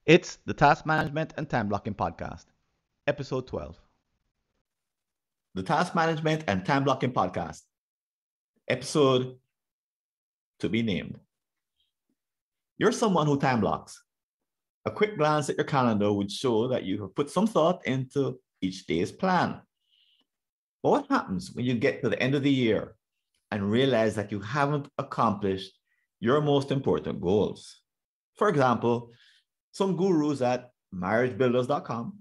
It's the Task Management and Time Blocking Podcast, Episode 12. The Task Management and Time Blocking Podcast, episode to be named. You're someone who time blocks. A quick glance at your calendar would show that you have put some thought into each day's plan. But what happens when you get to the end of the year and realize that you haven't accomplished your most important goals? For example, some gurus at marriagebuilders.com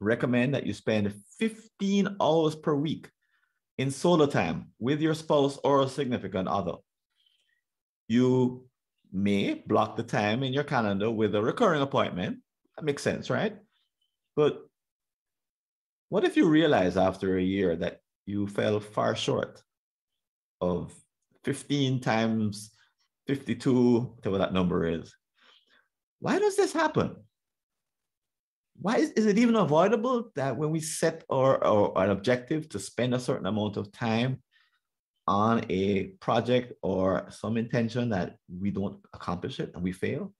recommend that you spend 15 hours per week in solo time with your spouse or a significant other. You may block the time in your calendar with a recurring appointment. That makes sense, right? But what if you realize after a year that you fell far short of 15 times 52, whatever that number is? Why does this happen? Why is it even avoidable that when we set an objective to spend a certain amount of time on a project or some intention that we don't accomplish it and we fail?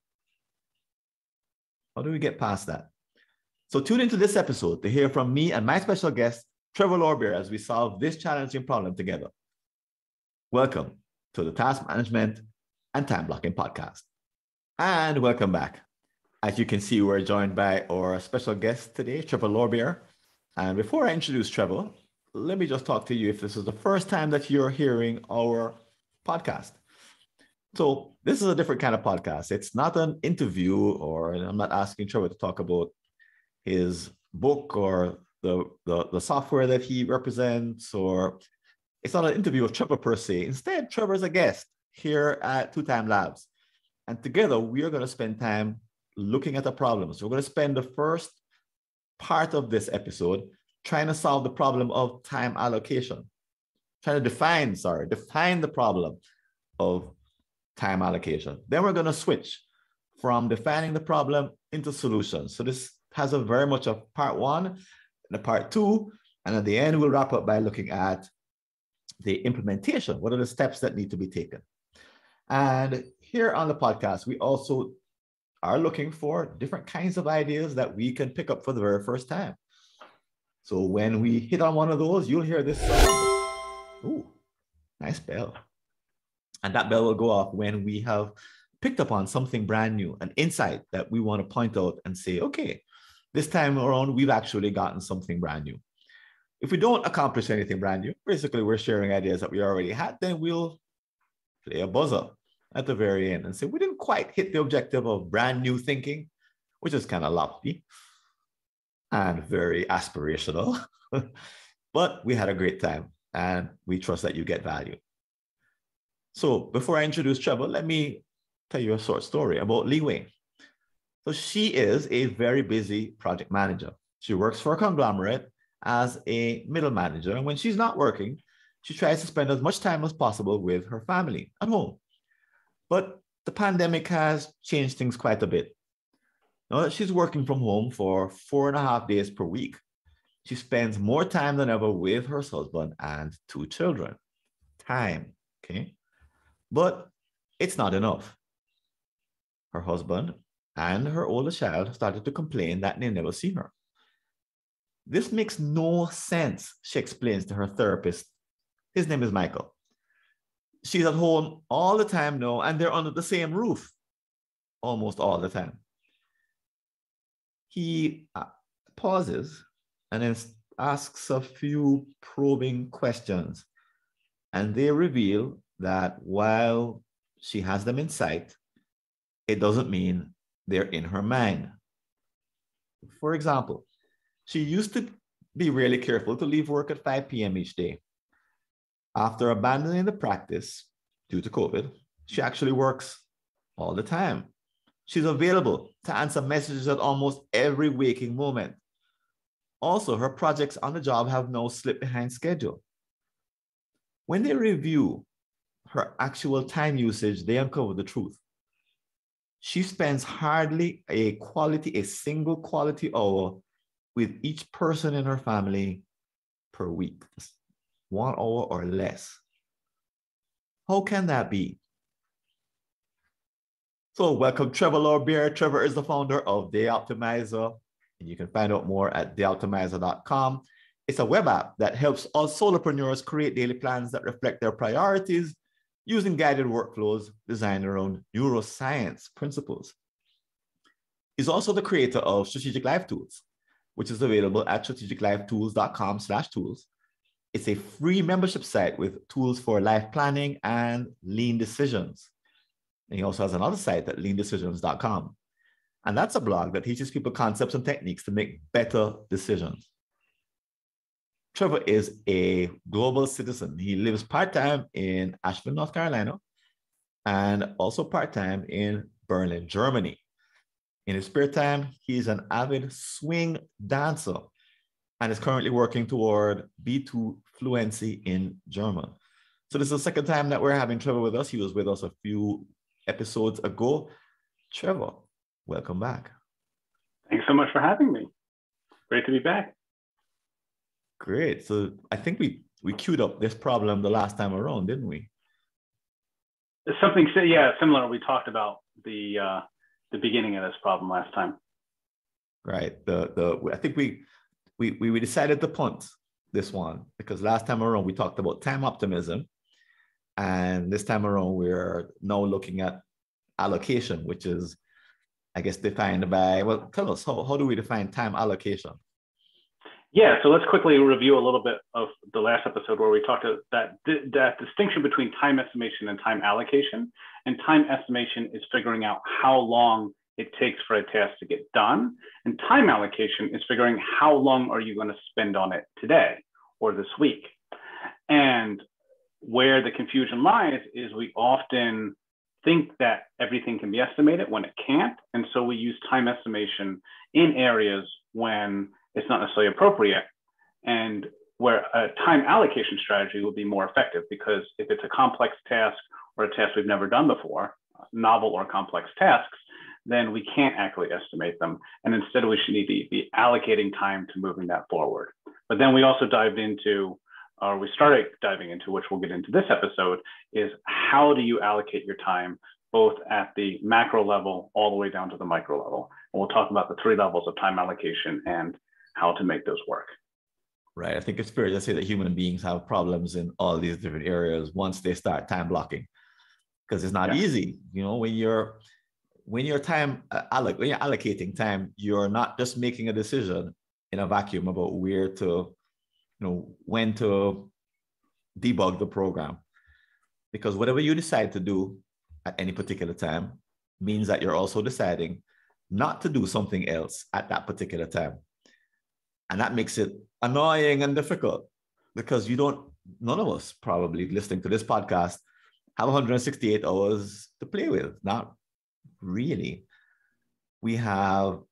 How do we get past that? So tune into this episode to hear from me and my special guest, Trevor Lohrbeer, as we solve this challenging problem together. Welcome to the Task Management and Time Blocking Podcast. And welcome back. As you can see, we're joined by our special guest today, Trevor Lohrbeer. And before I introduce Trevor, let me just talk to you if this is the first time that you're hearing our podcast. So this is a different kind of podcast. It's not an interview, or I'm not asking Trevor to talk about his book or the software that he represents, or it's not an interview of Trevor per se. Instead, Trevor is a guest here at Two Time Labs. And together, we are going to spend time looking at the problems. We're going to spend the first part of this episode trying to solve the problem of time allocation, trying to define the problem of time allocation. Then we're going to switch from defining the problem into solutions. So this has a very much of part one and a part two. And at the end, we'll wrap up by looking at the implementation. What are the steps that need to be taken? And here on the podcast, we also are looking for different kinds of ideas that we can pick up for the very first time. So when we hit on one of those, you'll hear this sound. Ooh, nice bell. And that bell will go off when we have picked up on something brand new, an insight that we want to point out and say, okay, this time around, we've actually gotten something brand new. If we don't accomplish anything brand new, basically we're sharing ideas that we already had, then we'll play a buzzer at the very end and say, we didn't quite hit the objective of brand new thinking, which is kind of lofty and very aspirational, but we had a great time and we trust that you get value. So before I introduce Trevor, let me tell you a short story about Lee Wayne. So she is a very busy project manager. She works for a conglomerate as a middle manager. And when she's not working, she tries to spend as much time as possible with her family at home. But the pandemic has changed things quite a bit. Now that she's working from home for 4.5 days per week, she spends more time than ever with her husband and 2 children. Time, okay? But it's not enough. Her husband and her oldest child started to complain that they never see her. This makes no sense, she explains to her therapist. His name is Michael. She's at home all the time now, and they're under the same roof almost all the time. He pauses and then asks a few probing questions, and they reveal that while she has them in sight, it doesn't mean they're in her mind. For example, she used to be really careful to leave work at 5 p.m. each day. After abandoning the practice due to COVID, she actually works all the time. She's available to answer messages at almost every waking moment. Also, her projects on the job have now slipped behind schedule. When they review her actual time usage, they uncover the truth. She spends hardly a single quality hour with each person in her family per week. 1 hour or less. How can that be? So welcome Trevor Lohrbeer. Trevor is the founder of Day Optimizer, and you can find out more at dayoptimizer.com. It's a web app that helps all solopreneurs create daily plans that reflect their priorities using guided workflows designed around neuroscience principles. He's also the creator of Strategic Life Tools, which is available at strategiclifetools.com/tools. It's a free membership site with tools for life planning and lean decisions. And he also has another site at leandecisions.com. And that's a blog that teaches people concepts and techniques to make better decisions. Trevor is a global citizen. He lives part-time in Asheville, North Carolina, and also part-time in Berlin, Germany. In his spare time, he's an avid swing dancer and is currently working toward B2 fluency in German. So this is the second time that we're having Trevor with us. He was with us a few episodes ago. Trevor, welcome back. Thanks so much for having me. Great to be back. Great. So I think we queued up this problem the last time around, didn't we? Something, yeah, similar. We talked about the beginning of this problem last time. Right. I think we decided to punt this one because last time around we talked about time optimism, and this time around we're now looking at allocation, which is, I guess, defined by, well, tell us, how do we define time allocation? Yeah, so let's quickly review a little bit of the last episode where we talked about that distinction between time estimation and time allocation. And time estimation is figuring out how long it takes for a task to get done. And time allocation is figuring how long are you going to spend on it today or this week. And where the confusion lies is we often think that everything can be estimated when it can't. And so we use time estimation in areas when it's not necessarily appropriate, and where a time allocation strategy will be more effective, because if it's a complex task or a task we've never done before, novel or complex tasks, then we can't accurately estimate them. And instead we should need to be allocating time to moving that forward. But then we also started diving into, which we'll get into this episode, is how do you allocate your time both at the macro level all the way down to the micro level. And we'll talk about the 3 levels of time allocation and how to make those work. Right. I think it's fair to say that human beings have problems in all these different areas once they start time blocking, because it's not easy. You know, when you're allocating time, you're not just making a decision in a vacuum about when to debug the program, because whatever you decide to do at any particular time means that you're also deciding not to do something else at that particular time. And that makes it annoying and difficult, because none of us probably listening to this podcast have 168 hours to play with. Not really. We have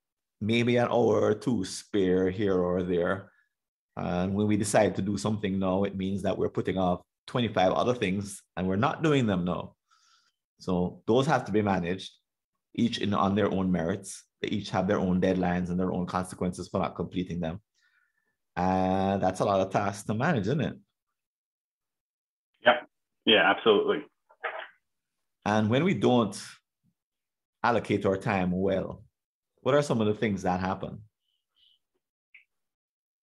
maybe an hour or 2 spare here or there. And when we decide to do something now, it means that we're putting off 25 other things and we're not doing them now. So those have to be managed, each on their own merits. They each have their own deadlines and their own consequences for not completing them. And that's a lot of tasks to manage, isn't it? Yep. Yeah, absolutely. And when we don't allocate our time well, what are some of the things that happen?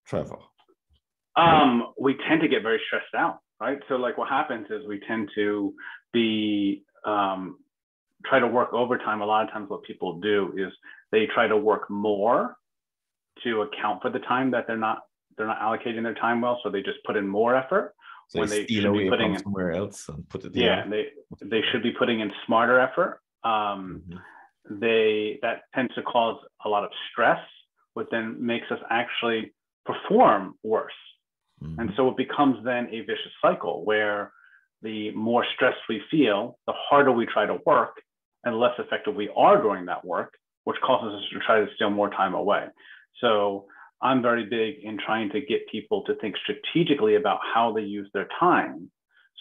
Trevor. We tend to get very stressed out, right? So like what happens is we tend to try to work overtime. A lot of times what people do is they try to work more to account for the time that they're not allocating their time well. So they just put in more effort so when they should be putting in somewhere else and put it there. Yeah, they should be putting in smarter effort. That tends to cause a lot of stress, which then makes us actually perform worse. And so it becomes then a vicious cycle where the more stress we feel, the harder we try to work and less effective we are doing that work, which causes us to try to steal more time away. So I'm very big in trying to get people to think strategically about how they use their time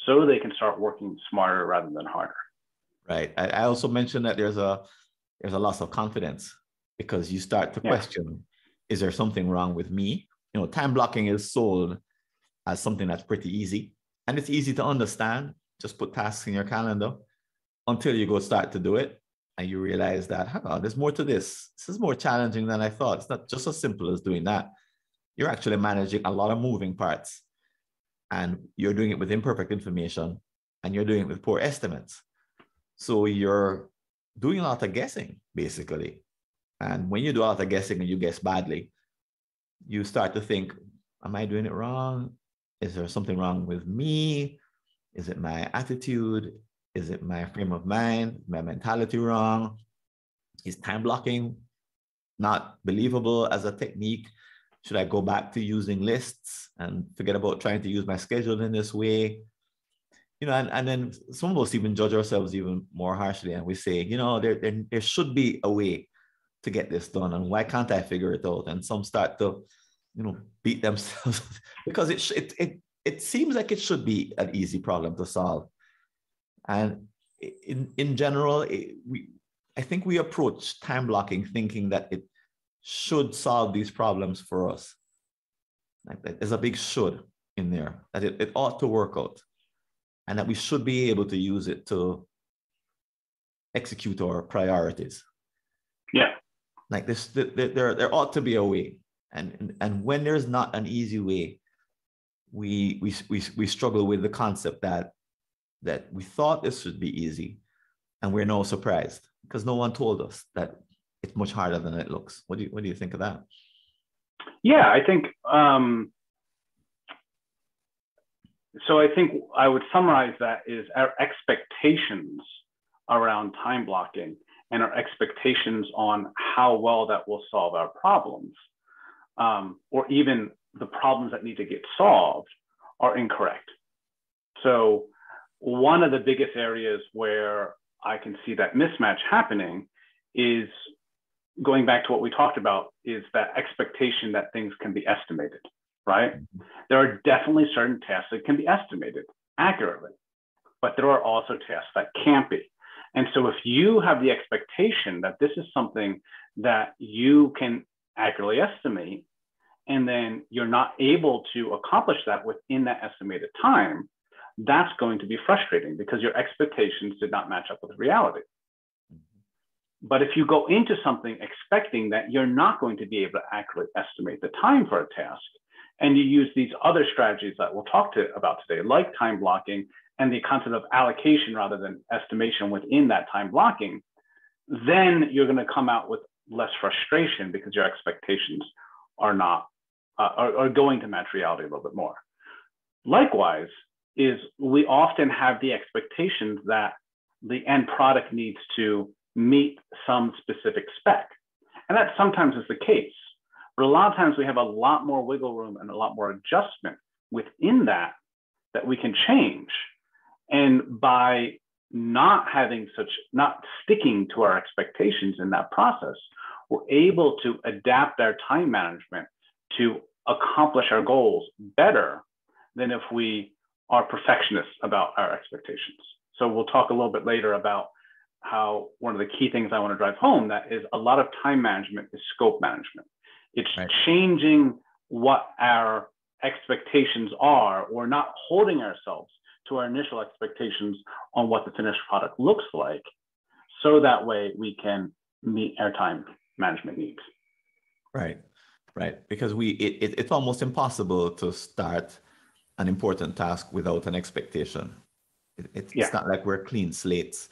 so they can start working smarter rather than harder. Right. I also mentioned that there's a loss of confidence, because you start to question, is there something wrong with me? You know, time blocking is sold as something that's pretty easy, and it's easy to understand. Just put tasks in your calendar until you go start to do it. and you realize that, hang on, there's more to this. This is more challenging than I thought. It's not just as simple as doing that. You're actually managing a lot of moving parts, and you're doing it with imperfect information, and you're doing it with poor estimates. So you're doing a lot of guessing, basically. And when you do a lot of guessing and you guess badly, you start to think, am I doing it wrong? Is there something wrong with me? Is it my attitude? Is it my frame of mind? My mentality wrong? Is time blocking not believable as a technique? Should I go back to using lists and forget about trying to use my schedule in this way? You know, and then some of us even judge ourselves even more harshly, and we say, you know, there should be a way to get this done, and why can't I figure it out? And some start to, you know, beat themselves because it seems like it should be an easy problem to solve. And in general, I think we approach time blocking thinking that it should solve these problems for us. Like, there's a big should in there, that it ought to work out, and that we should be able to use it to execute our priorities. Yeah. Like this, there ought to be a way. And when there's not an easy way, we struggle with the concept that we thought this should be easy, and we're now surprised because no one told us that it's much harder than it looks. What do you think of that? Yeah, I think so. I think I would summarize that is our expectations around time blocking and our expectations on how well that will solve our problems, or even the problems that need to get solved, are incorrect. So one of the biggest areas where I can see that mismatch happening is going back to what we talked about, is that expectation that things can be estimated, right? There are definitely certain tasks that can be estimated accurately, but there are also tasks that can't be. And so if you have the expectation that this is something that you can accurately estimate, and then you're not able to accomplish that within that estimated time, that's going to be frustrating because your expectations did not match up with reality. But if you go into something expecting that you're not going to be able to accurately estimate the time for a task, and you use these other strategies that we'll talk about today, like time blocking and the concept of allocation rather than estimation within that time blocking, then you're going to come out with less frustration because your expectations are not are going to match reality a little bit more. Likewise, is we often have the expectations that the end product needs to meet some specific spec. And that sometimes is the case. But a lot of times we have a lot more wiggle room and a lot more adjustment within that we can change. And by not sticking to our expectations in that process, we're able to adapt our time management to accomplish our goals better than if we are perfectionists about our expectations. So we'll talk a little bit later about how one of the key things I want to drive home, that is a lot of time management is scope management. It's right. Changing what our expectations are, or not holding ourselves to our initial expectations on what the finished product looks like, so that way we can meet our time management needs. Right, right. Because it's almost impossible to start an important task without an expectation. It's not like we're clean slates.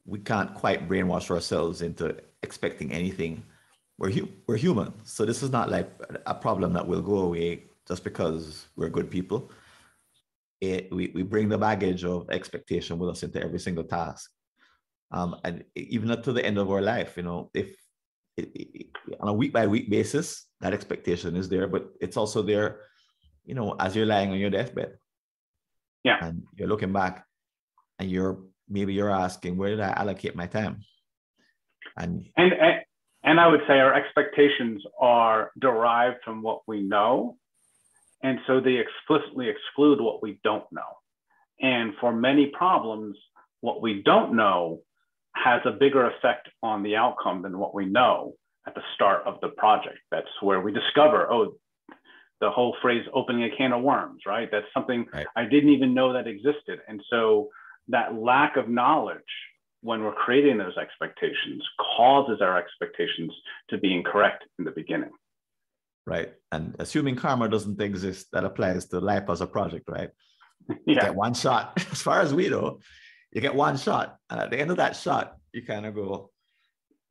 We can't quite brainwash ourselves into expecting anything. We're human. So this is not like a problem that will go away just because we're good people. We bring the baggage of expectation with us into every single task. And even up to the end of our life, you know, if on a week by week basis, that expectation is there, but it's also there, you know, as you're lying on your deathbed. Yeah. And you're looking back and maybe you're asking, where did I allocate my time? And I would say our expectations are derived from what we know. And so they explicitly exclude what we don't know. And for many problems, what we don't know has a bigger effect on the outcome than what we know at the start of the project. That's where we discover, the whole phrase opening a can of worms, right? That's something right. I didn't even know that existed. And so that lack of knowledge when we're creating those expectations causes our expectations to be incorrect in the beginning. Right. And assuming karma doesn't exist, that applies to life as a project, right? Yeah. You get one shot. As far as we know, you get one shot. And at the end of that shot, you kind of go,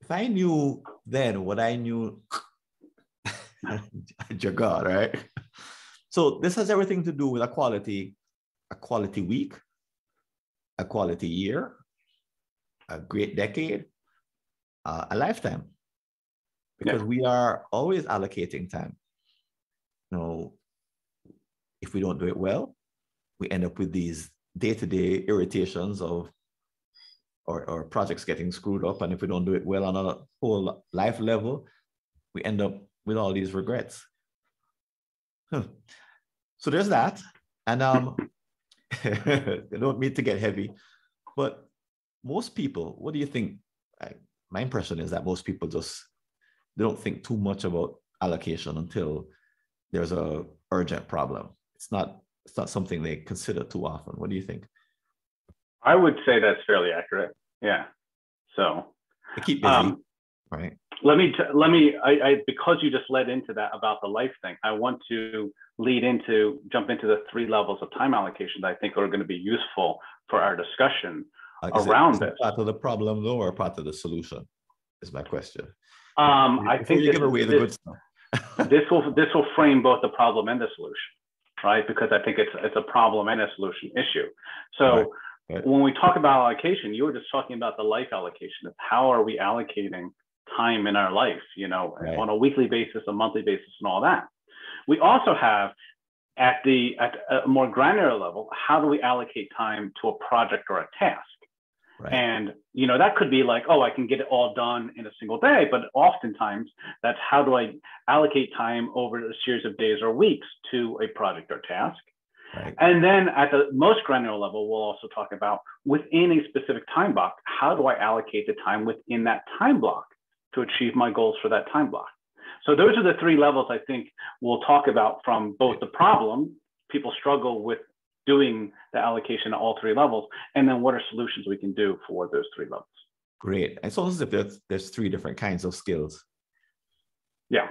if I knew then what I knew, your God, right? So this has everything to do with a quality week, a quality year, a great decade, a lifetime, because we are always allocating time. You know, if we don't do it well, we end up with these day-to-day irritations of or projects getting screwed up. And if we don't do it well on a whole life level, we end up with all these regrets. So there's that. And I don't mean to get heavy, but most people, what do you think? My impression is that most people they don't think too much about allocation until there's a urgent problem. It's not something they consider too often. What do you think? I would say that's fairly accurate. Yeah. So they keep busy, right? Let me because you just led into that about the life thing, I want to jump into the 3 levels of time allocation that I think are going to be useful for our discussion around this. Part of the problem though, or part of the solution is my question. I think you give away the good stuff. this will frame both the problem and the solution, right? Because I think it's a problem and a solution issue. So right. When we talk about allocation, you were just talking about the life allocation. It's how are we allocating time in our life, on a weekly basis, a monthly basis, and all that. We also have at a more granular level, how do we allocate time to a project or a task? Right. And, that could be like, I can get it all done in a single day, but oftentimes that's how do I allocate time over a series of days or weeks to a project or task? Right. And then at the most granular level, we'll also talk about within a specific time block, how do I allocate the time within that time block to achieve my goals for that time block? So those are the 3 levels I think we'll talk about from both the problem, people struggle with doing the allocation at all 3 levels, and then what are solutions we can do for those 3 levels. Great. It's almost as if there's 3 different kinds of skills. Yeah.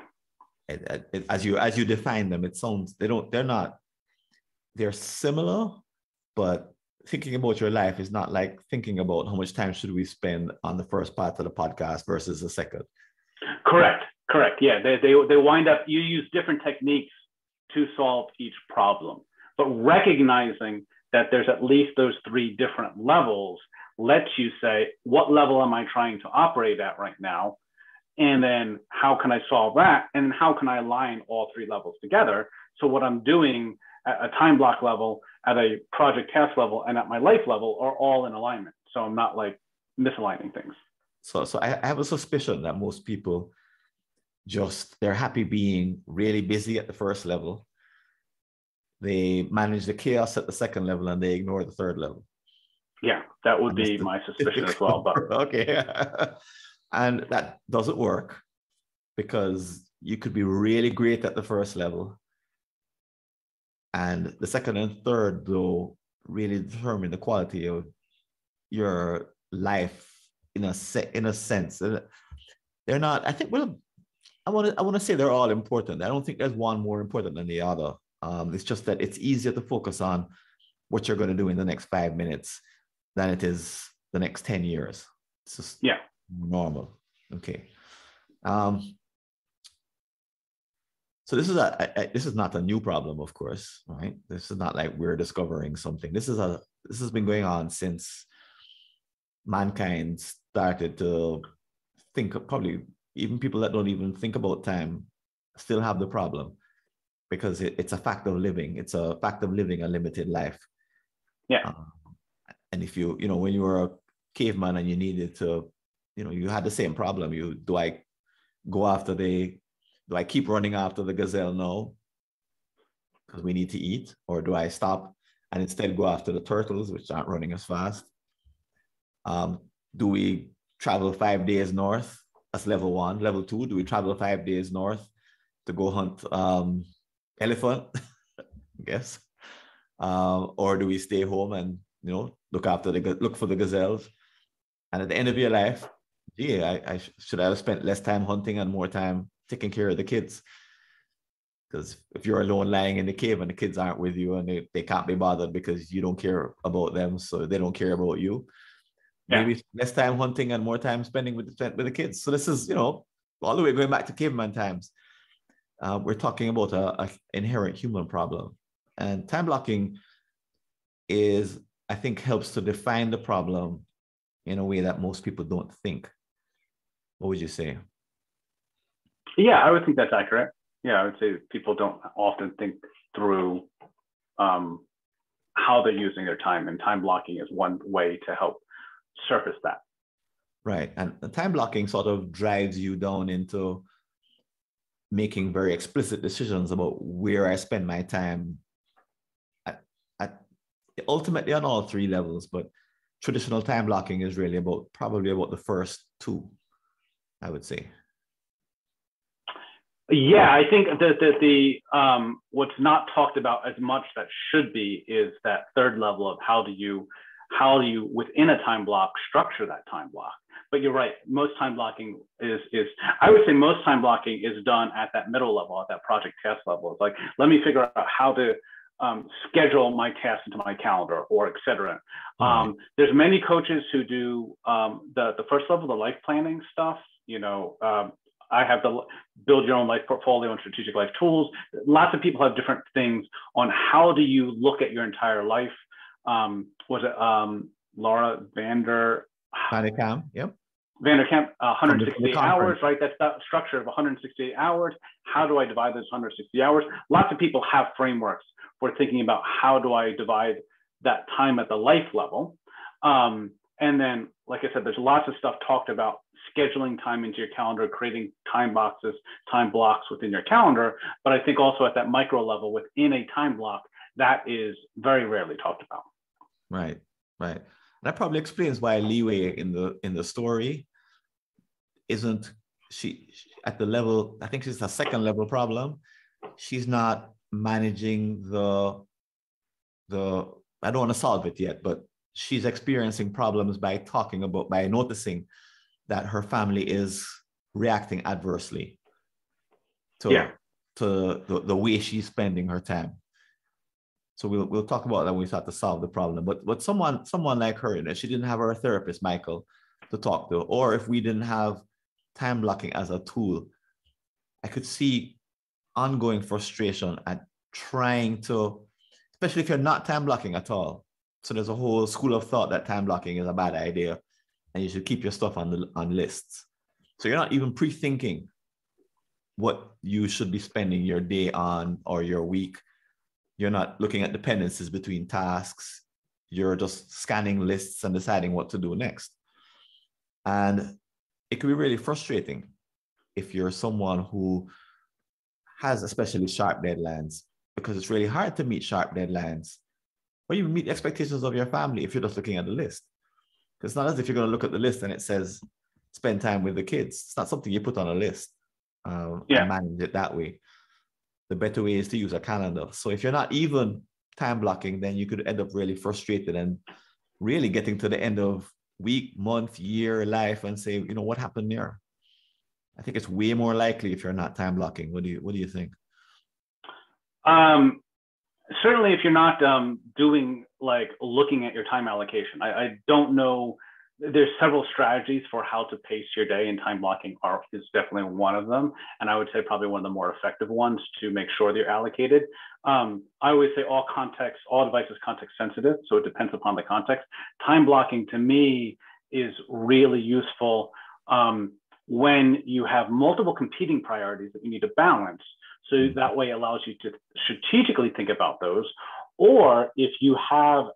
As you define them, it sounds, they're similar, but thinking about your life is not like thinking about how much time should we spend on the first part of the podcast versus the second. Correct. Yeah, they wind up, you use different techniques to solve each problem, but recognizing that there's at least those 3 different levels lets you say, what level am I trying to operate at right now? And then how can I solve that? And how can I align all 3 levels together? So what I'm doing at a time block level, at a project task level, and at my life level are all in alignment. So I'm not like misaligning things. So I have a suspicion that most people they're happy being really busy at the first level. They manage the chaos at the second level and they ignore the third level. Yeah, that would be my suspicion as well. But okay. And that doesn't work because you could be really great at the first level. And the second and third, though, really determine the quality of your life in a sense. They're not, I think, I want to say they're all important. I don't think there's one more important than the other. It's just that it's easier to focus on what you're going to do in the next 5 minutes than it is the next 10 years. It's just normal. Okay. So this is not a new problem, of course, right? This is not like we're discovering something. This has been going on since mankind started to think. Probably even people that don't even think about time still have the problem because it's a fact of living. It's a fact of living a limited life. Yeah. And if when you were a caveman and you needed to, you had the same problem. Do I keep running after the gazelle now because we need to eat? Or do I stop and instead go after the turtles, which aren't running as fast? Do we travel 5 days north? That's level 1. Level 2, do we travel 5 days north to go hunt elephant? I guess. Or do we stay home and look for the gazelles? And at the end of your life, gee, should I have spent less time hunting and more time taking care of the kids? Because if you're alone lying in the cave and the kids aren't with you and they can't be bothered because you don't care about them, so they don't care about you, maybe less time hunting and more time spending with the kids. So this is, all the way going back to caveman times. We're talking about a inherent human problem. And time blocking is, I think, helps to define the problem in a way that most people don't think. What would you say? Yeah, I would think that's accurate. Yeah, I would say people don't often think through how they're using their time, and time blocking is one way to help surface that. Right. And time blocking sort of drives you down into making very explicit decisions about where I spend my time at ultimately on all three levels, but traditional time blocking is really probably about the first two, I would say. Yeah, I think that the what's not talked about as much that should be is that third level of how do you within a time block structure that time block. But you're right, most time blocking is I would say most time blocking is done at that middle level, at that project task level. It's like, let me figure out how to schedule my tasks into my calendar, or et cetera. Right. There's many coaches who do the first level, the life planning stuff. I have the build your own life portfolio and strategic life tools. Lots of people have different things on how do you look at your entire life. Was it Laura Vanderkam? Yep. Vanderkam, 168 hours, right? That's that structure of 168 hours. How do I divide those 160 hours? Lots of people have frameworks for thinking about how do I divide that time at the life level. And then, like I said, there's lots of stuff talked about scheduling time into your calendar, creating time boxes, time blocks within your calendar. But I think also at that micro level within a time block, that is very rarely talked about. Right, right. That probably explains why leeway in the story isn't she at the level. I think she's a second level problem. She's not managing the I don't want to solve it yet, but she's experiencing problems by noticing that her family is reacting adversely to the way she's spending her time. So we'll talk about that when we start to solve the problem. But someone like her, she didn't have her therapist, Michael, to talk to, or if we didn't have time blocking as a tool, I could see ongoing frustration at trying to, especially if you're not time blocking at all. So there's a whole school of thought that time blocking is a bad idea and you should keep your stuff on lists. So you're not even pre-thinking what you should be spending your day on or your week. You're not looking at dependencies between tasks. You're just scanning lists and deciding what to do next. And it can be really frustrating if you're someone who has especially sharp deadlines, because it's really hard to meet sharp deadlines or even meet expectations of your family if you're just looking at the list. Because it's not as if you're going to look at the list and it says, spend time with the kids. It's not something you put on a list and manage it that way. The better way is to use a calendar. So if you're not even time blocking, then you could end up really frustrated and really getting to the end of week, month, year, life and say, what happened there? I think it's way more likely if you're not time blocking. What do you think? Certainly if you're not doing like looking at your time allocation. I don't know. There's several strategies for how to pace your day, and time blocking is definitely one of them. And I would say probably one of the more effective ones to make sure that you're allocated. I always say all devices context sensitive, so it depends upon the context. Time blocking to me is really useful when you have multiple competing priorities that you need to balance. So that way allows you to strategically think about those. Or if you have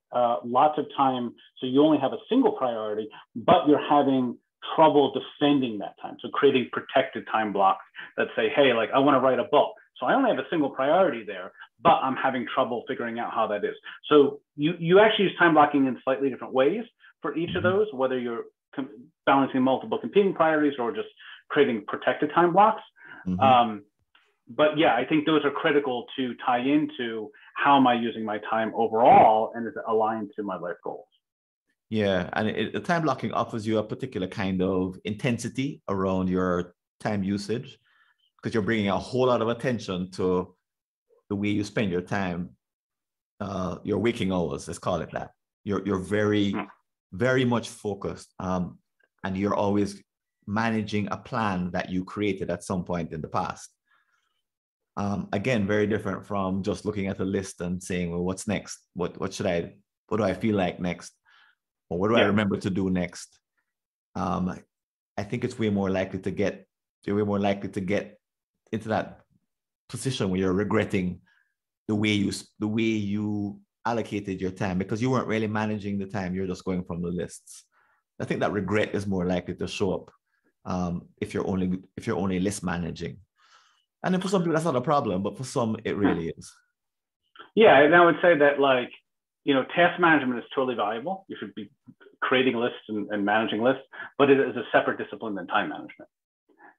lots of time, so you only have a single priority, but you're having trouble defending that time. So creating protected time blocks that say, hey, like I want to write a book. So I only have a single priority there, but I'm having trouble figuring out how that is. So you actually use time blocking in slightly different ways for each of those, whether you're balancing multiple competing priorities or just creating protected time blocks. But yeah, I think those are critical to tie into how am I using my time overall and is it aligned to my life goals? Yeah, and the time blocking offers you a particular kind of intensity around your time usage because you're bringing a whole lot of attention to the way you spend your time, your waking hours, let's call it that. You're very, very much focused, and you're always managing a plan that you created at some point in the past. Again, very different from just looking at a list and saying, well, what's next? What do I feel like next? Or what do I remember to do next? I think it's way more likely to get into that position where you're regretting the way you allocated your time because you weren't really managing the time. You're just going from the lists. I think that regret is more likely to show up if you're only list managing. And then for some people that's not a problem, but for some it really is. Yeah, and I would say that task management is totally valuable. You should be creating lists and managing lists, but it is a separate discipline than time management.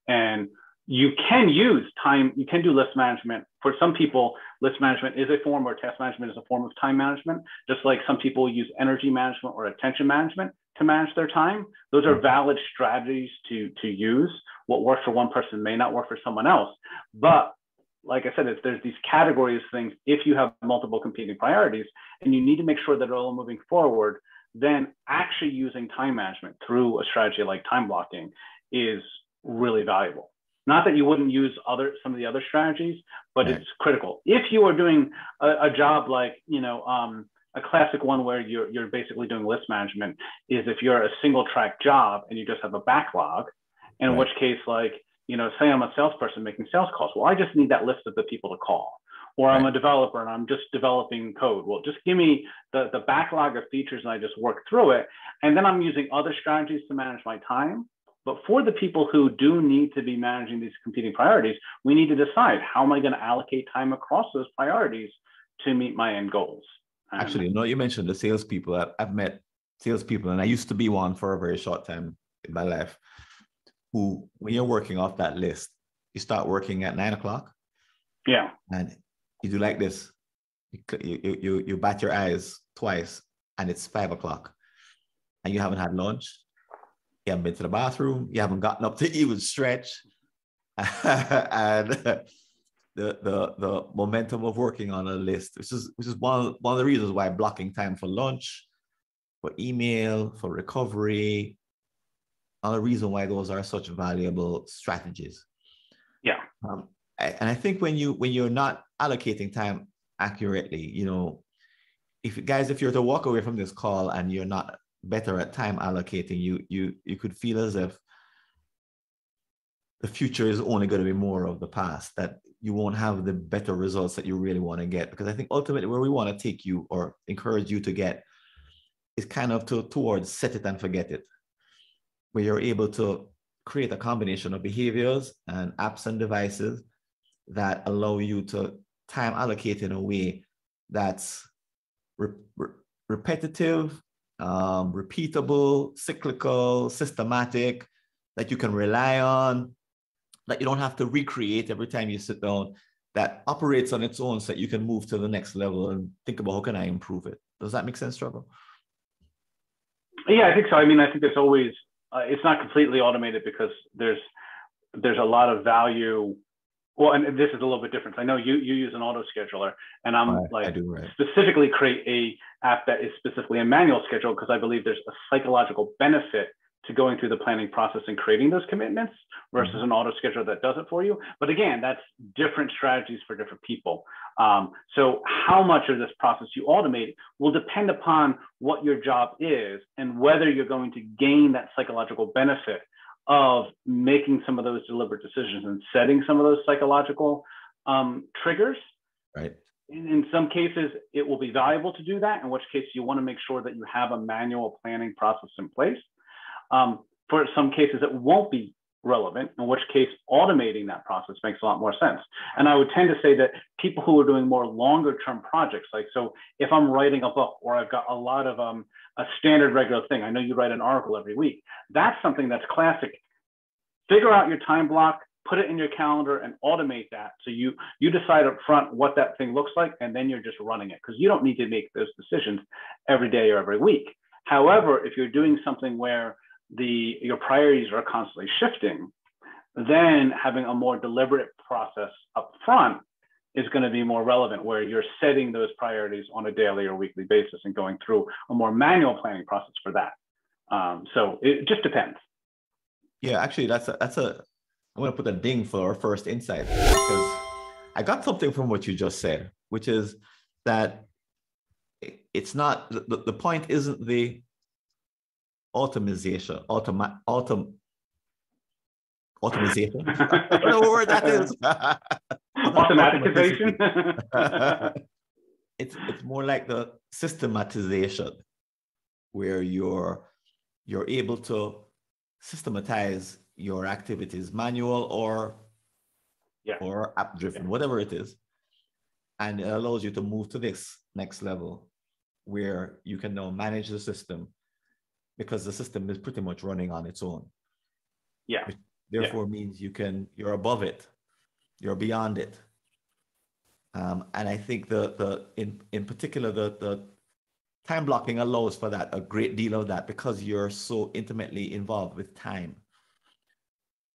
And you can use time, you can do list management. For some people, list management is a form, or task management is a form of time management, just like some people use energy management or attention management to manage their time. Those are valid strategies to use. What works for one person may not work for someone else. But like I said, there's these categories of things. If you have multiple competing priorities and you need to make sure that they're all moving forward, then actually using time management through a strategy like time blocking is really valuable. Not that you wouldn't use some of the other strategies, but it's critical. If you are doing a job like, a classic one where you're basically doing list management is if you're a single track job and you just have a backlog, in which case, say I'm a salesperson making sales calls. Well, I just need that list of the people to call. Or I'm a developer and I'm just developing code. Well, just give me the backlog of features and I just work through it. And then I'm using other strategies to manage my time. But for the people who do need to be managing these competing priorities, we need to decide, how am I going to allocate time across those priorities to meet my end goals? Actually, you mentioned the salespeople. I've met salespeople, and I used to be one for a very short time in my life, who, when you're working off that list, you start working at 9 o'clock. Yeah. And you do like this. You bat your eyes twice, and it's 5 o'clock, and you haven't had lunch. You haven't been to the bathroom. You haven't gotten up to even stretch. And the momentum of working on a list, which is one of the reasons why blocking time for lunch, for email, for recovery, another reason why those are such valuable strategies. Yeah. And I think when you're not allocating time accurately, if you're to walk away from this call and you're not better at time allocating, you could feel as if the future is only going to be more of the past, that you won't have the better results that you really want to get. Because I think ultimately where we want to take you or encourage you to get is kind of towards set it and forget it, where you're able to create a combination of behaviors and apps and devices that allow you to time allocate in a way that's repetitive, repeatable, cyclical, systematic, that you can rely on, that you don't have to recreate every time you sit down, that operates on its own so that you can move to the next level and think about how can I improve it. Does that make sense, Trevor? Yeah, I think so. I mean, I think there's always, it's not completely automated because there's a lot of value. Well, and this is a little bit different. I know you use an auto scheduler, and I'm specifically create a app that is specifically a manual schedule because I believe there's a psychological benefit to going through the planning process and creating those commitments versus an auto scheduler that does it for you. But again, that's different strategies for different people. So how much of this process you automate will depend upon what your job is and whether you're going to gain that psychological benefit of making some of those deliberate decisions and setting some of those psychological triggers. Right. In some cases, it will be valuable to do that, in which case you want to make sure that you have a manual planning process in place. For some cases, it won't be relevant, in which case automating that process makes a lot more sense. And I would tend to say that people who are doing more longer term projects, like, so if I'm writing a book or I've got a lot of a standard regular thing, I know you write an article every week, that's something that's classic. Figure out your time block, put it in your calendar and automate that. So you decide up front what that thing looks like, and then you're just running it, because you don't need to make those decisions every day or every week. However, if you're doing something where your priorities are constantly shifting, then having a more deliberate process up front is going to be more relevant, where you're setting those priorities on a daily or weekly basis and going through a more manual planning process for that. So it just depends. Yeah, actually, I'm going to put a ding for our first insight, because I got something from what you just said, which is that it's not, the point isn't the automation. Automation. I don't know what word that is. Automatization. It's more like the systematization, where you're able to systematize your activities, manual or app driven, whatever it is, and it allows you to move to this next level, where you can now manage the system, because the system is pretty much running on its own. Yeah. Which therefore means you're above it, you're beyond it. And I think in particular the time blocking allows for that, a great deal of that, because you're so intimately involved with time.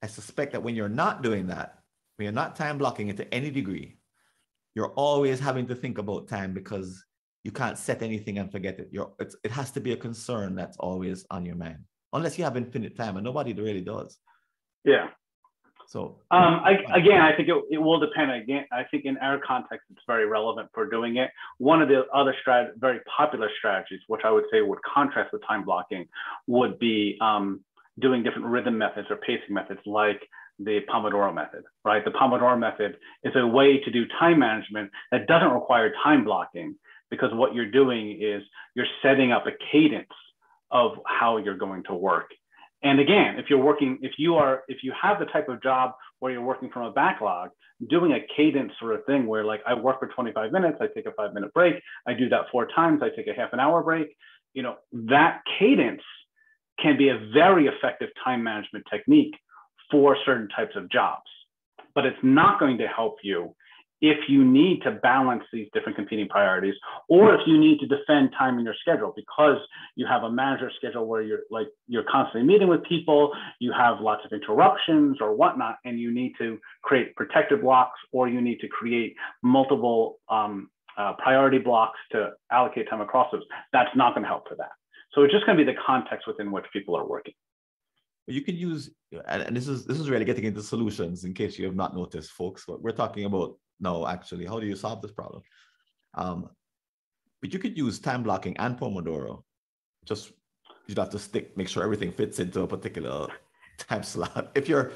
I suspect that when you're not doing that, when you're not time blocking it to any degree, you're always having to think about time, because you can't set anything and forget it. It has to be a concern that's always on your mind, unless you have infinite time, and nobody really does. Yeah. So I think it will depend. Again, I think in our context, it's very relevant for doing it. One of the other very popular strategies, which I would say would contrast with time blocking, would be doing different rhythm methods or pacing methods, like the Pomodoro method, right? The Pomodoro method is a way to do time management that doesn't require time blocking, because what you're doing is you're setting up a cadence of how you're going to work. And again, if you have the type of job where you're working from a backlog, doing a cadence sort of thing where, like, I work for 25 minutes, I take a 5-minute break, I do that 4 times, I take a half-an-hour break, that cadence can be a very effective time management technique for certain types of jobs. But it's not going to help you if you need to balance these different competing priorities, or if you need to defend time in your schedule because you have a manager schedule where you're constantly meeting with people, you have lots of interruptions or whatnot, and you need to create protected blocks, or you need to create multiple priority blocks to allocate time across those. That's not going to help for that. So it's just going to be the context within which people are working. You can use, and this is really getting into solutions, in case you have not noticed, folks, but we're talking about no, actually, how do you solve this problem? But you could use time blocking and Pomodoro. Just, you'd have to make sure everything fits into a particular time slot. If you're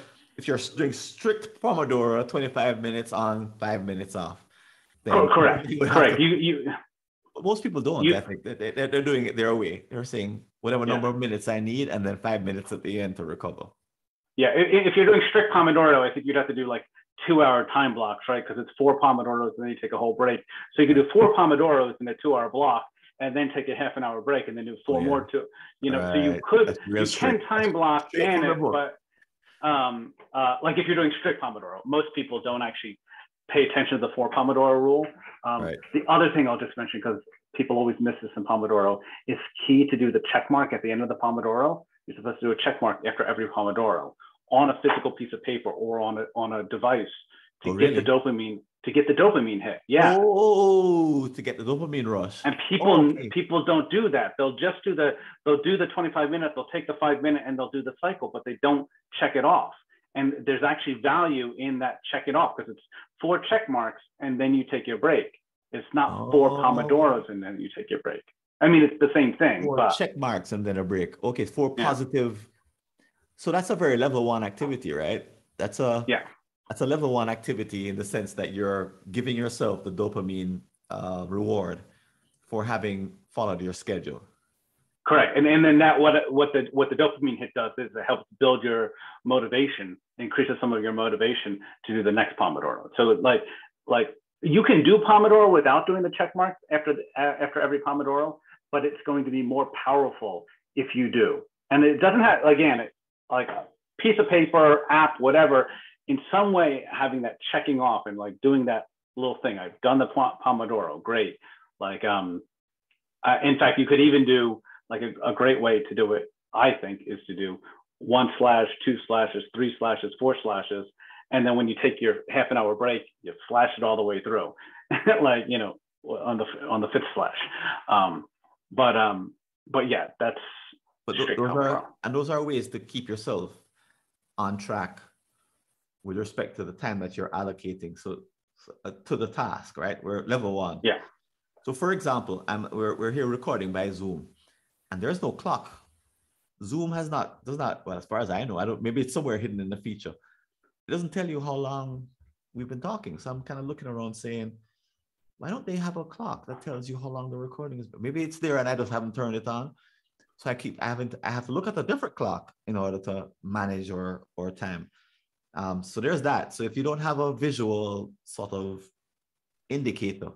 doing strict Pomodoro, 25 minutes on, 5 minutes off. Then correct. Most people don't. I think they're doing it their way. They're saying whatever number of minutes I need, and then 5 minutes at the end to recover. Yeah, if you're doing strict Pomodoro, I think you'd have to do like 2-hour time blocks, right? Because it's 4 Pomodoros and then you take a whole break. So you can do 4 Pomodoros in a 2-hour block, and then take a half-an-hour break, and then do 4 more too. So you can time block in it, but like if you're doing strict Pomodoro, most people don't actually pay attention to the 4 Pomodoro rule. The other thing I'll just mention, because people always miss this in Pomodoro, is key to do the check mark at the end of the Pomodoro. You're supposed to do a check mark after every Pomodoro on a physical piece of paper or on a device to get the dopamine hit. Yeah. Oh, to get the dopamine rush. And people don't do that. They'll do the 25 minutes, they'll take the 5-minute, and they'll do the cycle, but they don't check it off. And there's actually value in that check it off, because it's 4 check marks and then you take your break. It's not 4 Pomodoros and then you take your break. I mean, it's the same thing. 4 check marks and then a break. Okay, 4 positive. So that's a very level 1 activity, right? That's a level 1 activity, in the sense that you're giving yourself the dopamine reward for having followed your schedule. Correct. And then that what the dopamine hit does is it helps build your motivation, increases some of your motivation to do the next Pomodoro. So like you can do Pomodoro without doing the check marks after every Pomodoro, but it's going to be more powerful if you do. And it doesn't have, again, like a piece of paper, app, whatever, in some way having that checking off and like doing that little thing. I've done the Pomodoro, great. Like, in fact, you could even do like a great way to do it, I think, is to do 1 slash, 2 slashes, 3 slashes, 4 slashes. And then when you take your half an hour break, you slash it all the way through, like, you know, on the 5th slash. But yeah, that's those are ways to keep yourself on track with respect to the time that you're allocating. So to the task, right? We're level 1. Yeah. So for example, we're here recording by Zoom, and there's no clock. Zoom does not, well, as far as I know, maybe it's somewhere hidden in the feature. It doesn't tell you how long we've been talking. So I'm kind of looking around saying, why don't they have a clock that tells you how long the recording is? Maybe it's there and I just haven't turned it on. So I have to look at a different clock in order to manage or time. So there's that. So if you don't have a visual sort of indicator,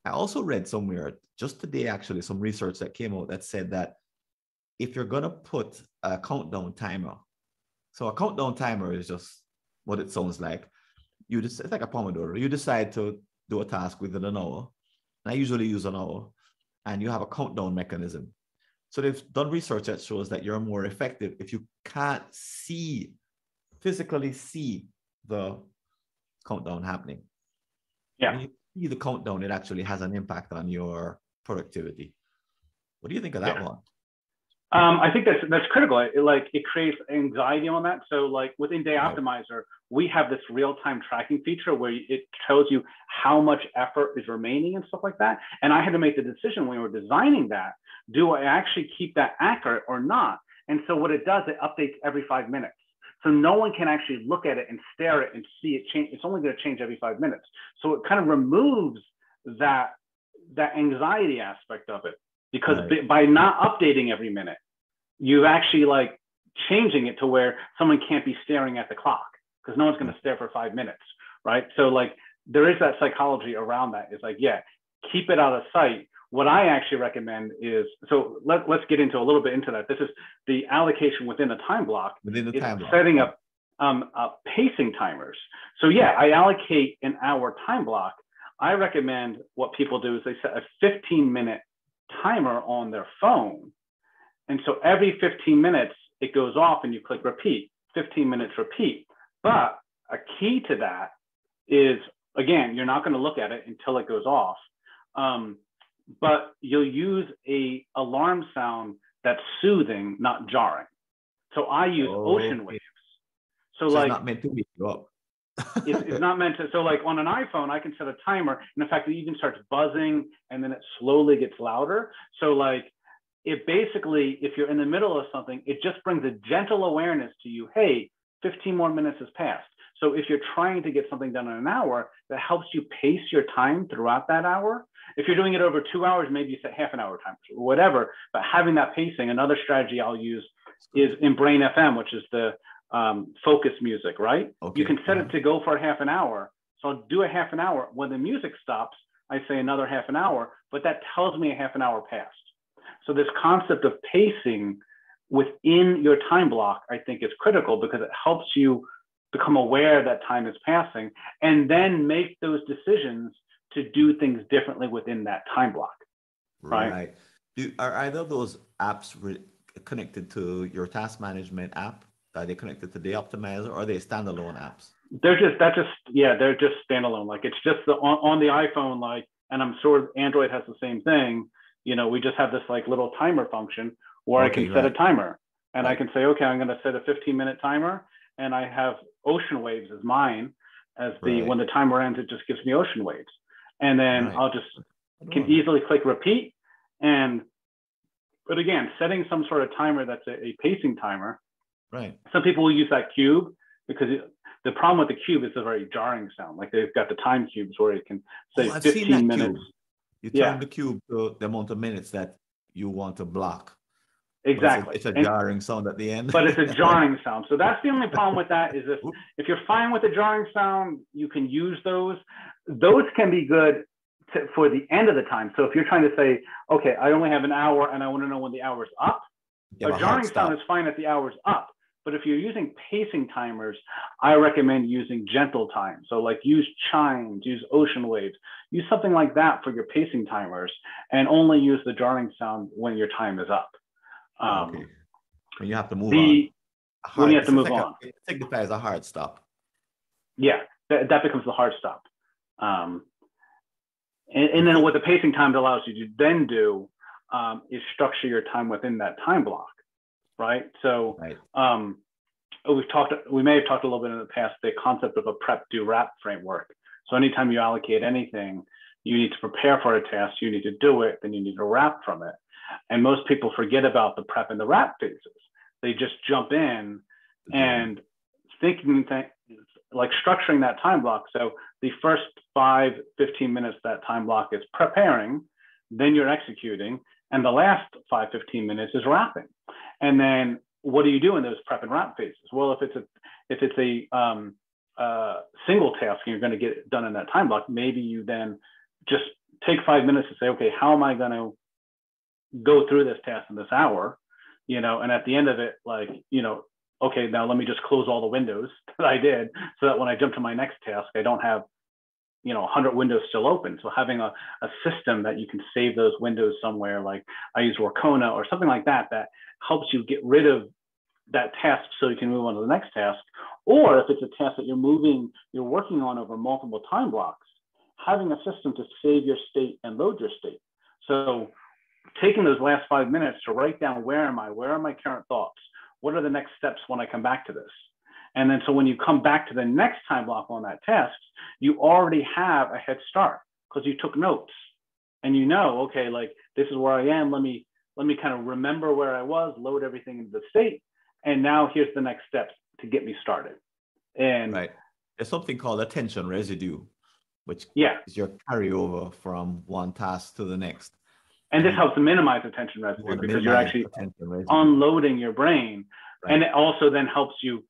I also read somewhere just today, actually, some research that came out that said that if you're going to put a countdown timer, so a countdown timer is just what it sounds like. It's like a Pomodoro. You decide to do a task within an hour. And I usually use an hour, and you have a countdown mechanism. So they've done research that shows that you're more effective if you can't physically see the countdown happening. Yeah. When you see the countdown, it actually has an impact on your productivity. What do you think of that one? I think that's critical. It creates anxiety on that. So like within Day Optimizer, we have this real-time tracking feature where it tells you how much effort is remaining and stuff like that. And I had to make the decision when we were designing that, do I actually keep that accurate or not? And so what it does, it updates every 5 minutes. So no one can actually look at it and stare at it and see it change. It's only going to change every 5 minutes. So it kind of removes that anxiety aspect of it. Because by not updating every minute, you actually like changing it to where someone can't be staring at the clock because no one's going to stare for 5 minutes, right? So like there is that psychology around that. It's like, yeah, keep it out of sight. What I actually recommend is, so let's get into a little bit into that. This is the allocation within a time block. Within the time block. Setting up pacing timers. So yeah, I allocate an hour time block. I recommend what people do is they set a 15-minute timer on their phone. And so every 15 minutes, it goes off and you click repeat, 15 minutes repeat. But a key to that is, again, you're not going to look at it until it goes off. But you'll use a alarm sound that's soothing, not jarring. So I use ocean waves. So like, it's not meant to wake you up. it's not meant to. So like on an iPhone, I can set a timer. And in fact, it even starts buzzing and then it slowly gets louder. So like, it basically, if you're in the middle of something, it just brings a gentle awareness to you. Hey, 15 more minutes has passed. So if you're trying to get something done in an hour, that helps you pace your time throughout that hour. If you're doing it over 2 hours, maybe you set half an hour time or whatever. But having that pacing, another strategy I'll use is in Brain FM, which is the focus music, right? Okay. You can set it to go for half an hour. So I'll do a half an hour. When the music stops, I say another half an hour, but that tells me a half an hour passed. So this concept of pacing within your time block, I think is critical because it helps you become aware that time is passing and then make those decisions to do things differently within that time block. Right. Are either of those apps connected to your task management app? Are they connected to Day Optimizer or are they standalone apps? They're just standalone. Like it's just on the iPhone, like, and I'm sure Android has the same thing. You know, we just have this like little timer function where I can set a timer and I can say, okay, I'm going to set a 15-minute timer and I have ocean waves as mine as when the timer ends, it just gives me ocean waves. And then I'll just can easily click repeat. But again, setting some sort of timer that's a pacing timer. Right. Some people will use that cube because the problem with the cube is a very jarring sound. Like they've got the time cubes where it can say 15 minutes. Cube. You turn the cube to the amount of minutes that you want to block. Exactly. It's a jarring sound at the end. But it's a jarring sound. So that's the only problem with that is if you're fine with the jarring sound, you can use those. Those can be good for the end of the time. So if you're trying to say, okay, I only have an hour and I want to know when the hour's up, a jarring sound is fine if the hour's up. But if you're using pacing timers, I recommend using gentle time. So like use chimes, use ocean waves, use something like that for your pacing timers, and only use the jarring sound when your time is up. Okay. When you have to move on. When you have to move on. It signifies a hard stop. Yeah, that becomes the hard stop. And then what the pacing time allows you to then do is structure your time within that time block, right? So we may have talked a little bit in the past, the concept of a prep, do, wrap framework. So anytime you allocate anything, you need to prepare for a task, you need to do it, then you need to wrap from it. And most people forget about the prep and the wrap phases. They just jump in and thinking like structuring that time block. So the first 5-15 minutes that time block is preparing, then you're executing, and the last 5-15 minutes is wrapping. And then what do you do in those prep and wrap phases? Well, if it's a single task and you're going to get it done in that time block, maybe you then just take 5 minutes to say, okay, how am I going to go through this task in this hour? And at the end of it, like, okay, now let me just close all the windows that I did so that when I jump to my next task, I don't have, 100 windows still open. So having a system that you can save those windows somewhere, like I use Workona or something like that, that helps you get rid of that task so you can move on to the next task. Or if it's a task that you're working on over multiple time blocks, having a system to save your state and load your state. So taking those last 5 minutes to write down, where am I? Where are my current thoughts? What are the next steps when I come back to this? And then so when you come back to the next time block on that task, you already have a head start because you took notes and okay, like this is where I am. Let me kind of remember where I was, load everything into the state. And now here's the next steps to get me started. And right. There's something called attention residue, which is your carryover from one task to the next. And this helps to minimize attention residue because you're actually unloading your brain. Right. And it also then helps you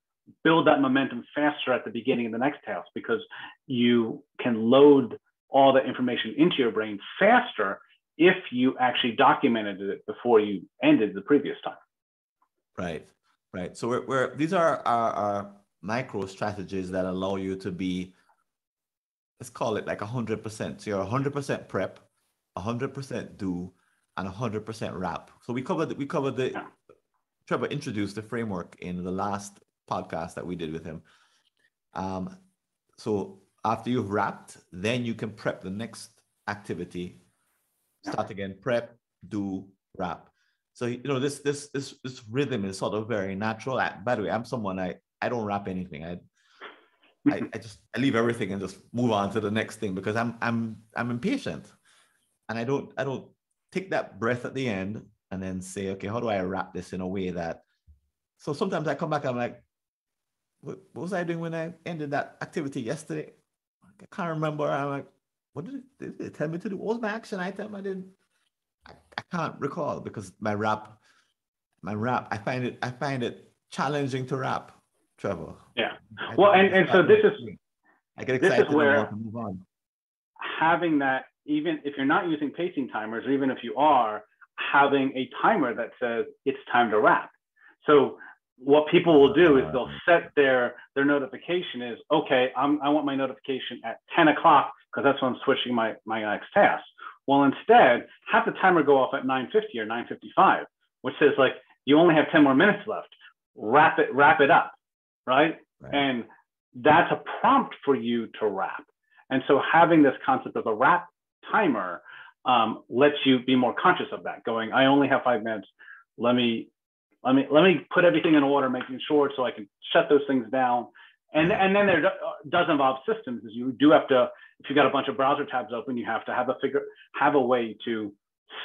build that momentum faster at the beginning of the next task because you can load all the information into your brain faster if you actually documented it before you ended the previous time. Right. So these are our micro strategies that allow you to be, let's call it like 100%. So you're 100% prep, 100% do, and 100% wrap. So we covered Trevor introduced the framework in the last podcast that we did with him. So after you've wrapped, then you can prep the next activity. Start again, prep, do, wrap. So this rhythm is sort of very natural. By the way, I'm someone I don't wrap anything. I leave everything and just move on to the next thing because I'm impatient, and I don't take that breath at the end and then say, okay, how do I wrap this in a way that? So sometimes I come back, I'm like, what was I doing when I ended that activity yesterday? I can't remember. I'm like, what did it tell me to do? What was my action item? I can't recall because my wrap, I find it challenging to wrap, Trevor. Yeah. Well, and so this is, I get excited and want to move on. Having that, even if you're not using pacing timers, or even if you are, having a timer that says it's time to wrap. So what people will do is they'll set their notification is, okay, I want my notification at 10 o'clock because that's when I'm switching my next task. Well, instead, have the timer go off at 9:50 or 9:55, which says like, you only have 10 more minutes left. Wrap it up, right? And that's a prompt for you to wrap. And so having this concept of a wrap timer lets you be more conscious of that, going, I only have 5 minutes. Let me put everything in order, making sure so I can shut those things down. And then there does involve systems, is you do have to, if you've got a bunch of browser tabs open, you have to have a way to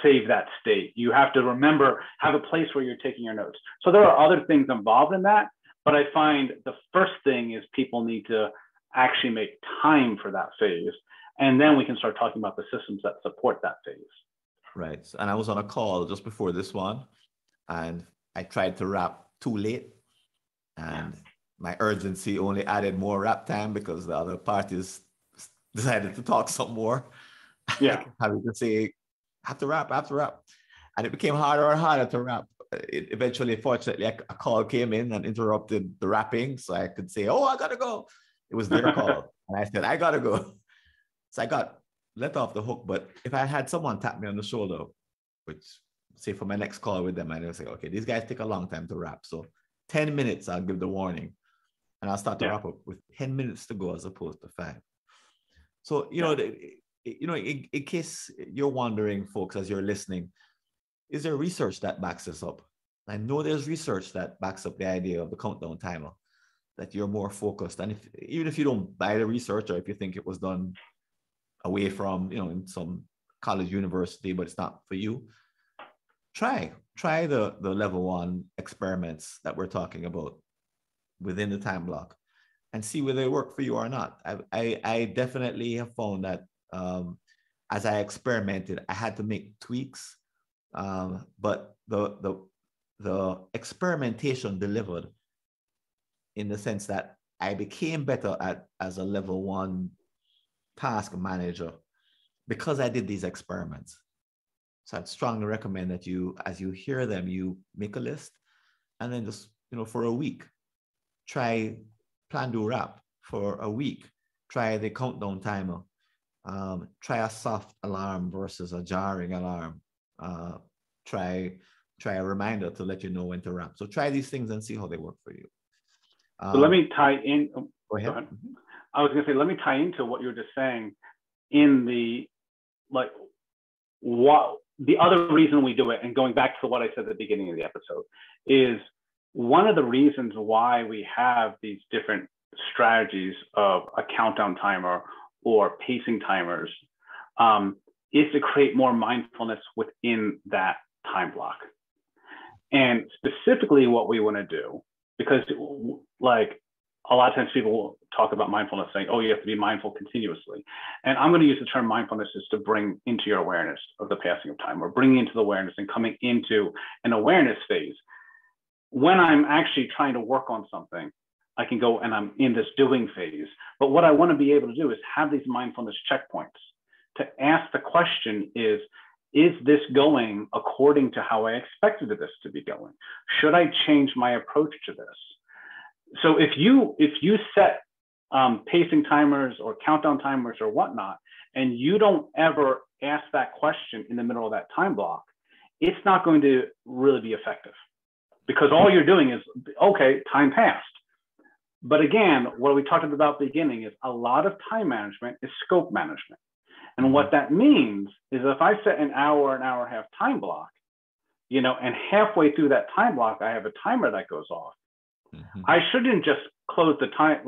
save that state. You have to have a place where you're taking your notes. So there are other things involved in that, but I find the first thing is people need to actually make time for that phase. And then we can start talking about the systems that support that phase. Right. And I was on a call just before this one, and I tried to wrap too late, and my urgency only added more wrap time because the other parties decided to talk some more. Yeah. Having to say, have to wrap. And it became harder and harder to wrap. eventually, fortunately, a call came in and interrupted the wrapping. So I could say, oh, I got to go. It was their call. And I said, I got to go. So I got let off the hook. But if I had someone tap me on the shoulder, which say for my next call with them, I would say, okay, these guys take a long time to wrap. So 10 minutes, I'll give the warning. And I'll start to wrap up with 10 minutes to go as opposed to 5. So, in case you're wondering, folks, as you're listening, is there research that backs this up? I know there's research that backs up the idea of the countdown timer, that you're more focused. And even if you don't buy the research, or if you think it was done away from, in some college, university, but it's not for you, try the level 1 experiments that we're talking about within the time block and see whether they work for you or not. I definitely have found that as I experimented, I had to make tweaks, but the experimentation delivered, in the sense that I became better as a level 1 task manager because I did these experiments. So I'd strongly recommend that you, as you hear them, you make a list, and then just, for a week, try plan do wrap for a week. Try the countdown timer. Try a soft alarm versus a jarring alarm. Try a reminder to let you know when to wrap. So try these things and see how they work for you. So let me tie in. Go ahead. Mm-hmm. I was going to say, let me tie into what you were just saying in the, what the other reason we do it, and going back to what I said at the beginning of the episode, is one of the reasons why we have these different strategies of a countdown timer or pacing timers is to create more mindfulness within that time block. And specifically what we want to do, because a lot of times people will talk about mindfulness saying, oh, you have to be mindful continuously. And I'm going to use the term mindfulness is to bring into your awareness of the passing of time, or bringing into the awareness and coming into an awareness phase. When I'm actually trying to work on something, I can go and I'm in this doing phase. But what I want to be able to do is have these mindfulness checkpoints to ask the question is this going according to how I expected this to be going? Should I change my approach to this? So if you set pacing timers or countdown timers or whatnot, and you don't ever ask that question in the middle of that time block, it's not going to really be effective, because all you're doing is, okay, time passed. But again, what we talked about at the beginning is a lot of time management is scope management. And what that means is if I set an hour and a half time block, and halfway through that time block, I have a timer that goes off. I shouldn't just close the time,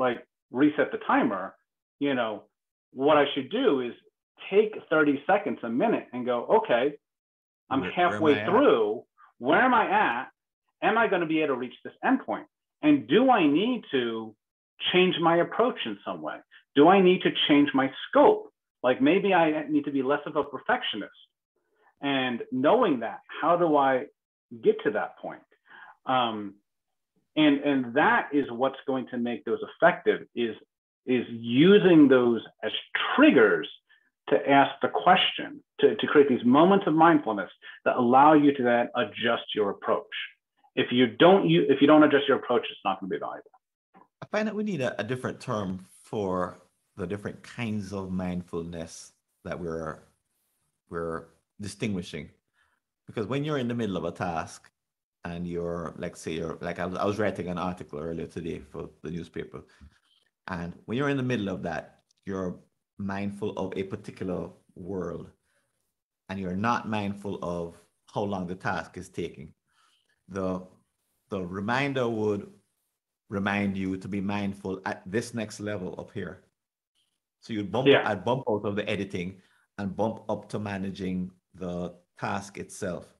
reset the timer. What I should do is take 30 seconds, a minute, and go, okay, I'm halfway through. Where am I at? Am I going to be able to reach this endpoint? And do I need to change my approach in some way? Do I need to change my scope? Maybe I need to be less of a perfectionist. And knowing that, how do I get to that point? And that is what's going to make those effective, is using those as triggers to ask the question, to create these moments of mindfulness that allow you to then adjust your approach. If you don't adjust your approach, it's not going to be valuable. I find that we need a different term for the different kinds of mindfulness that we're distinguishing. Because when you're in the middle of a task and you're, I was writing an article earlier today for the newspaper, and when you're in the middle of that, you're mindful of a particular world, and you're not mindful of how long the task is taking. The reminder would remind you to be mindful at this next level up here. So you'd I'd bump out of the editing and bump up to managing the task itself.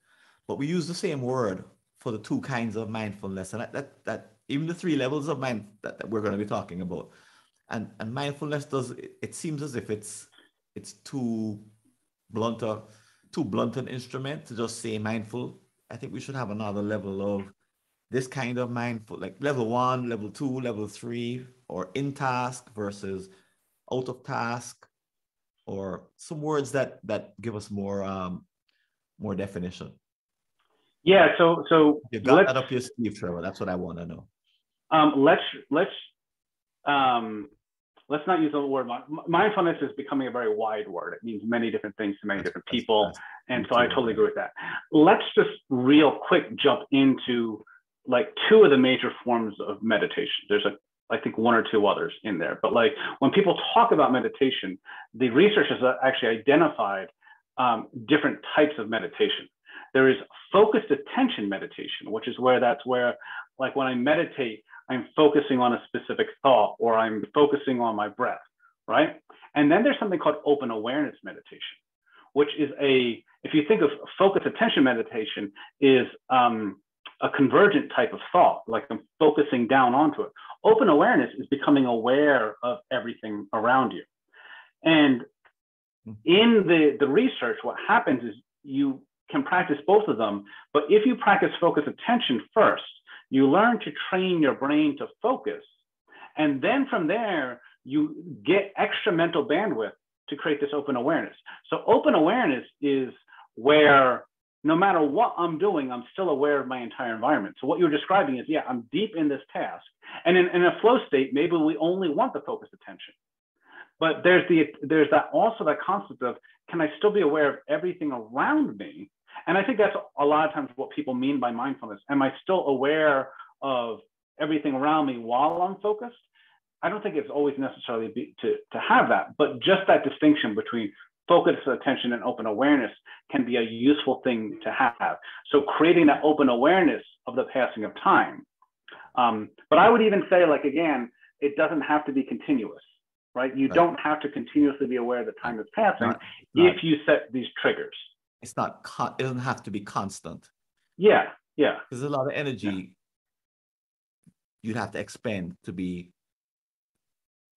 But we use the same word for the two kinds of mindfulness, and that even the 3 levels of mind that we're going to be talking about. And mindfulness it seems as if it's too blunt an instrument to just say mindful. I think we should have another level of this kind of mindful, like level 1, level 2, level 3, or in task versus out of task, or some words that give us more definition. Yeah. So You got that up your sleeve, Trevor. That's what I want to know. Let's not use the word mindfulness is becoming a very wide word. It means many different things to many different people. And so I totally agree with that. Let's just real quick jump into like two of the major forms of meditation. There's I think one or two others in there, but like when people talk about meditation, the researchers actually identified different types of meditation. There is focused attention meditation, which is where like when I meditate, I'm focusing on a specific thought or I'm focusing on my breath, right? And then there's something called open awareness meditation, which is if you think of focused attention meditation is a convergent type of thought, like I'm focusing down onto it. Open awareness is becoming aware of everything around you. And in the research, what happens is you can practice both of them, but if you practice focused attention first, you learn to train your brain to focus. And then from there, you get extra mental bandwidth to create this open awareness. So open awareness is where no matter what I'm doing, I'm still aware of my entire environment. So what you're describing is, yeah, I'm deep in this task. And in a flow state, maybe we only want the focused attention. But there's also that concept of, can I still be aware of everything around me? And I think that's a lot of times what people mean by mindfulness. Am I still aware of everything around me while I'm focused? I don't think it's always necessarily to have that, but just that distinction between focused attention and open awareness can be a useful thing to have. So creating that open awareness of the passing of time. But I would even say, like, again, it doesn't have to be continuous, right? You don't have to continuously be aware that time is passing if you set these triggers. It's not, it doesn't have to be constant. Yeah. There's a lot of energy you'd have to expend to be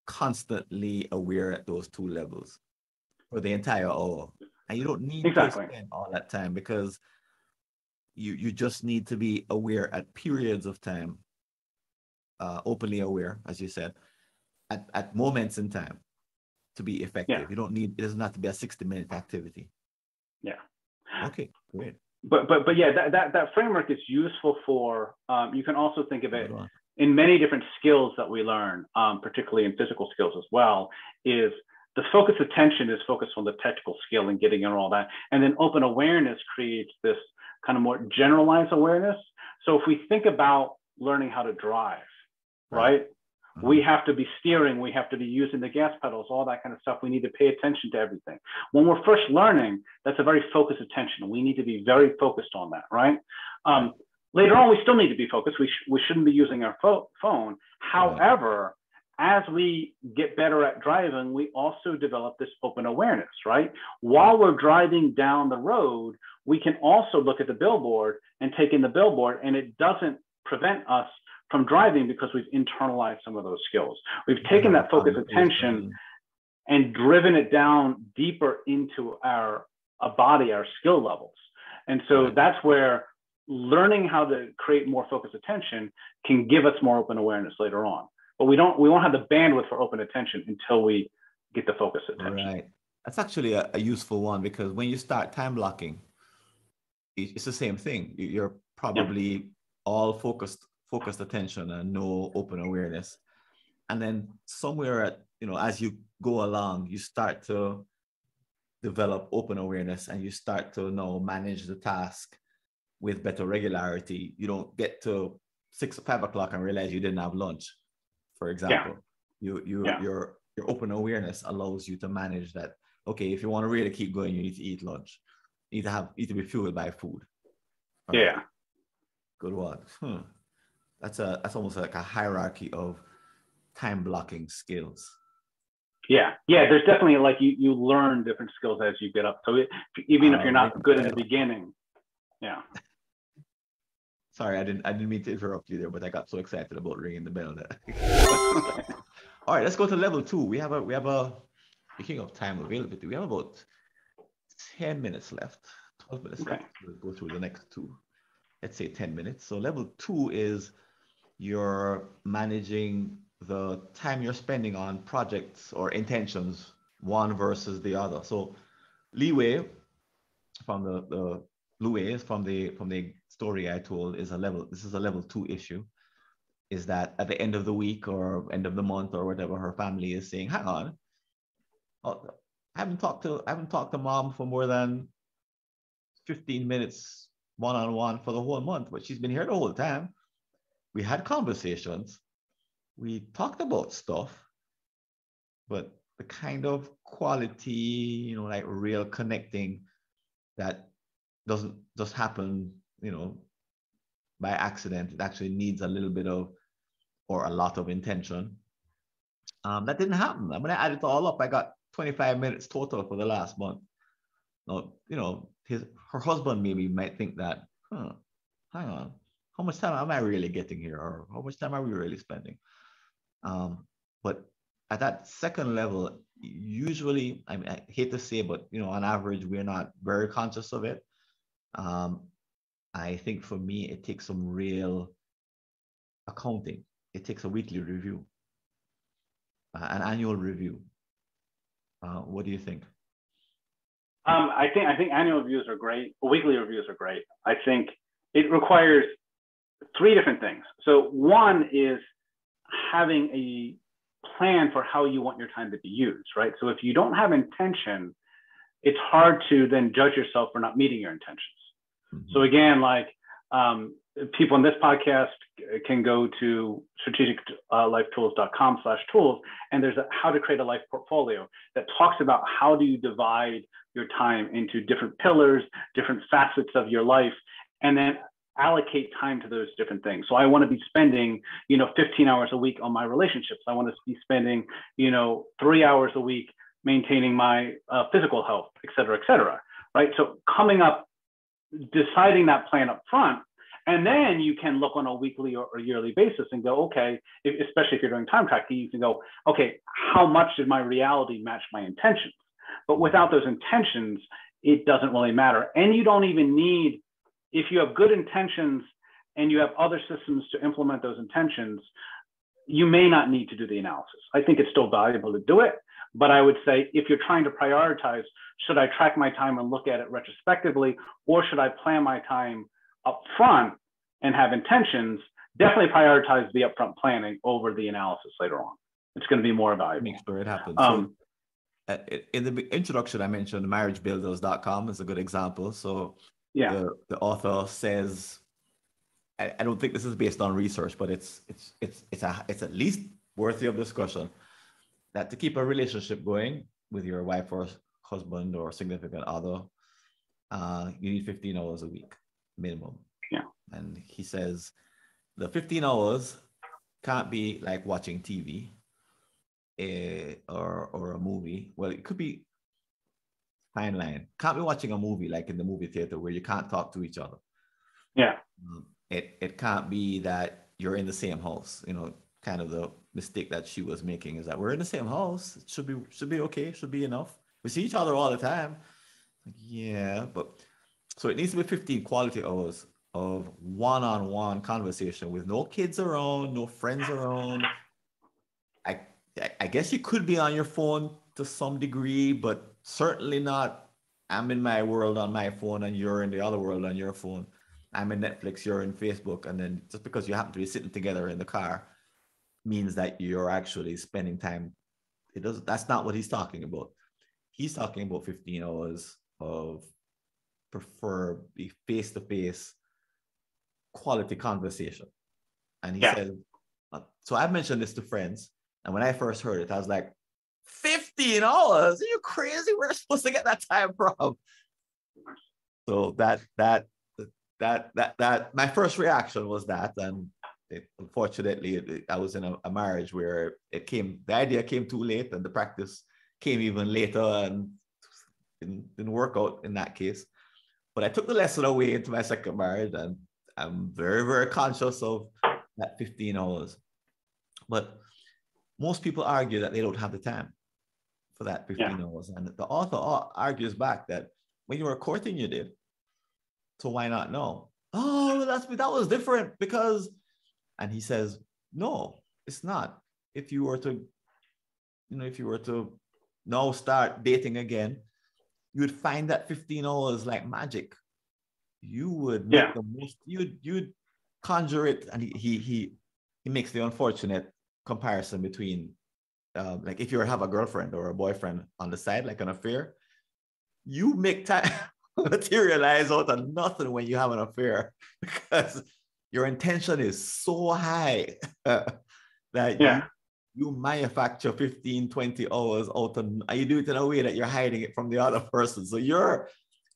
constantly aware at those two levels for the entire hour. And you don't need to spend all that time, because you just need to be aware at periods of time, openly aware, as you said, at moments in time to be effective. You don't need, it doesn't have to be a 60-minute activity. Yeah. Okay, great. But yeah, that framework is useful for, you can also think of it in many different skills that we learn, particularly in physical skills as well, is the focused attention is focused on the technical skill and getting in all that. And then open awareness creates this kind of more generalized awareness. So if we think about learning how to drive, right? We have to be steering, we have to be using the gas pedals, all that kind of stuff. We need to pay attention to everything. When we're first learning, that's a very focused attention. We need to be very focused on that, right? Later on, we still need to be focused. We shouldn't be using our phone. However, as we get better at driving, we also develop this open awareness, right? While we're driving down the road, we can also look at the billboard and take in the billboard, and it doesn't prevent us from driving because we've internalized some of those skills. We've taken that focused attention and driven it down deeper into our body, our skill levels. And so that's where learning how to create more focused attention can give us more open awareness later on. But we won't have the bandwidth for open attention until we get the focused attention. Right. That's actually a useful one, because when you start time blocking, it's the same thing. You're probably all focused attention and no open awareness. And then somewhere as you go along, you start to develop open awareness and you start to now manage the task with better regularity. You don't get to 5 o'clock and realize you didn't have lunch, for example. Your open awareness allows you to manage that. Okay, if you want to really keep going, you need to eat lunch. You need to be fueled by food. Good one. That's almost like a hierarchy of time blocking skills. Yeah, there's definitely, like, you learn different skills as you get up. So even if you're not good in the beginning. Sorry, I didn't mean to interrupt you there, but I got so excited about ringing the bell that. All right, let's go to level 2. We have a speaking of time availability, we have about 10 minutes left, 12 minutes left. We'll go through the next 2. Let's say 10 minutes. So level 2 is you're managing the time you're spending on projects or intentions, one versus the other. So leeway from the story I told is this is a level 2 issue, is that at the end of the week or end of the month or whatever, her family is saying, hang on, oh, I haven't talked to mom for more than 15 minutes one-on-one for the whole month, but she's been here the whole time. We had conversations. We talked about stuff, but the kind of quality, like real connecting that doesn't just happen, by accident. It actually needs a little bit of, or a lot of intention. That didn't happen. When I added it all up, I got 25 minutes total for the last month. Now, her husband maybe might think that, hang on, how much time am I really getting here? Or how much time are we really spending? But at that second level, usually, I hate to say, but on average, we're not very conscious of it. I think for me, it takes some real accounting. It takes a weekly review, an annual review. What do you think? I think annual reviews are great. Weekly reviews are great. I think it requires 3 different things. So one is having a plan for how you want your time to be used, right? So if you don't have intention, it's hard to then judge yourself for not meeting your intentions. Mm-hmm. So again, people in this podcast can go to strategiclifetools.com/tools, and there's a how to create a life portfolio that talks about how do you divide your time into different pillars, different facets of your life, and then allocate time to those different things. So I want to be spending, 15 hours a week on my relationships. I want to be spending, 3 hours a week maintaining my physical health, et cetera, right? So deciding that plan up front, and then you can look on a weekly or yearly basis and go, okay, especially if you're doing time tracking, you can go, okay, how much did my reality match my intentions? But without those intentions, it doesn't really matter. And you don't even need, if you have good intentions and you have other systems to implement those intentions, you may not need to do the analysis. I think it's still valuable to do it, but I would say if you're trying to prioritize, should I track my time and look at it retrospectively, or should I plan my time up front and have intentions? Definitely prioritize the upfront planning over the analysis later on. It's going to be more valuable. Make sure it happens. In the introduction, I mentioned marriagebuilders.com is a good example. So yeah, the author says, I don't think this is based on research, but it's at least worthy of discussion, that to keep a relationship going with your wife or husband or significant other, you need 15 hours a week minimum. Yeah. And he says the 15 hours can't be like watching TV or a movie. Well, it could be fine line. Can't be watching a movie like in the movie theater where you can't talk to each other. Yeah. It can't be that you're in the same house. Kind of the mistake that she was making is that we're in the same house. It should be okay. Should be enough. We see each other all the time. Yeah, but so it needs to be 15 quality hours of one-on-one conversation with no kids around, no friends around. I guess you could be on your phone to some degree, but certainly not, I'm in my world on my phone and you're in the other world on your phone. I'm in Netflix, you're in Facebook. And then just because you happen to be sitting together in the car means that you're actually spending time. That's not what he's talking about. He's talking about 15 hours of preferably face-to-face quality conversation. And he says, so I've mentioned this to friends. And when I first heard it, I was like, 15 hours? Are you crazy? Where are we supposed to get that time from? So that my first reaction was that. And unfortunately, I was in a marriage where the idea came too late and the practice came even later and didn't work out in that case. But I took the lesson away into my second marriage, and I'm very, very conscious of that 15 hours. But most people argue that they don't have the time for that 15 hours. And the author argues back that when you were courting, you did. So why not now? Oh, that was different because, and he says, no, it's not. If you were to now start dating again, you would find that 15 hours like magic. you would make the most, you'd conjure it. And he makes the unfortunate comparison between like if you have a girlfriend or a boyfriend on the side, like an affair, you make time materialize out of nothing when you have an affair, because your intention is so high that you manufacture 15, 20 hours out of, and you do it in a way that you're hiding it from the other person. So you're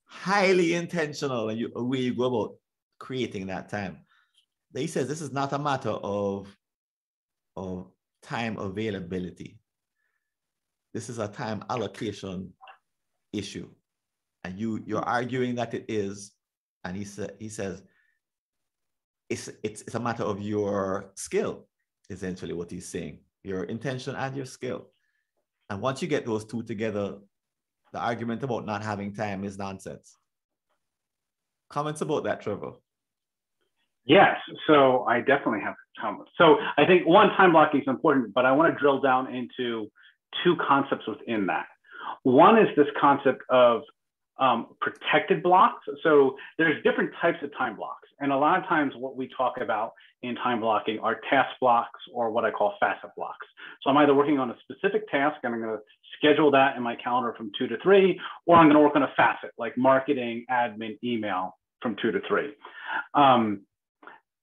highly intentional and the way you go about creating that time. He says this is not a matter of time availability. This is a time allocation issue. And you're arguing that it is. And he says it's a matter of your skill, essentially what he's saying, your intention and your skill. And once you get those two together, the argument about not having time is nonsense. Comments about that, Trevor? Yes, so I definitely have comments. So I think one, time blocking is important, but I want to drill down into two concepts within that. One is this concept of protected blocks. So there's different types of time blocks. And a lot of times what we talk about in time blocking are task blocks or what I call facet blocks. So I'm either working on a specific task and I'm going to schedule that in my calendar from 2 to 3, or I'm going to work on a facet like marketing, admin, email from 2 to 3.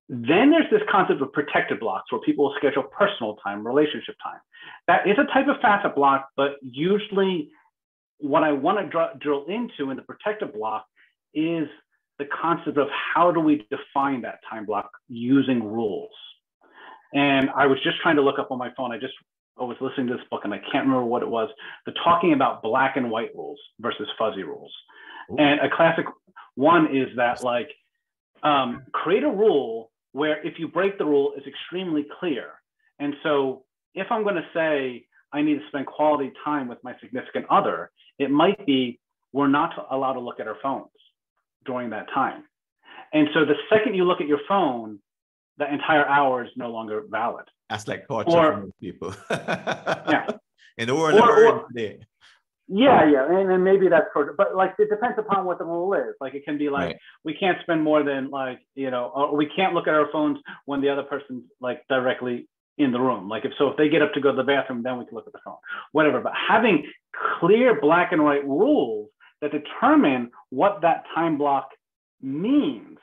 Then there's this concept of protected blocks where people will schedule personal time, relationship time. That is a type of facet block, but usually what I want to drill into in the protected block is the concept of how do we define that time block using rules. And I was just trying to look up on my phone. I was listening to this book and I can't remember what it was. They're talking about black and white rules versus fuzzy rules. Ooh. And a classic one is that like, create a rule where if you break the rule, it's extremely clear. And so if I'm going to say I need to spend quality time with my significant other, it might be we're not allowed to look at our phones during that time. And so the second you look at your phone, the entire hour is no longer valid. That's like torture for most people. Yeah. In the world of today. Yeah, and maybe that's torture, but like it depends upon what the rule is. Like it can be like we can't spend more than like, or we can't look at our phones when the other person's like directly in the room. Like if they get up to go to the bathroom, then we can look at the phone, whatever. But having clear black and white rules that determine what that time block means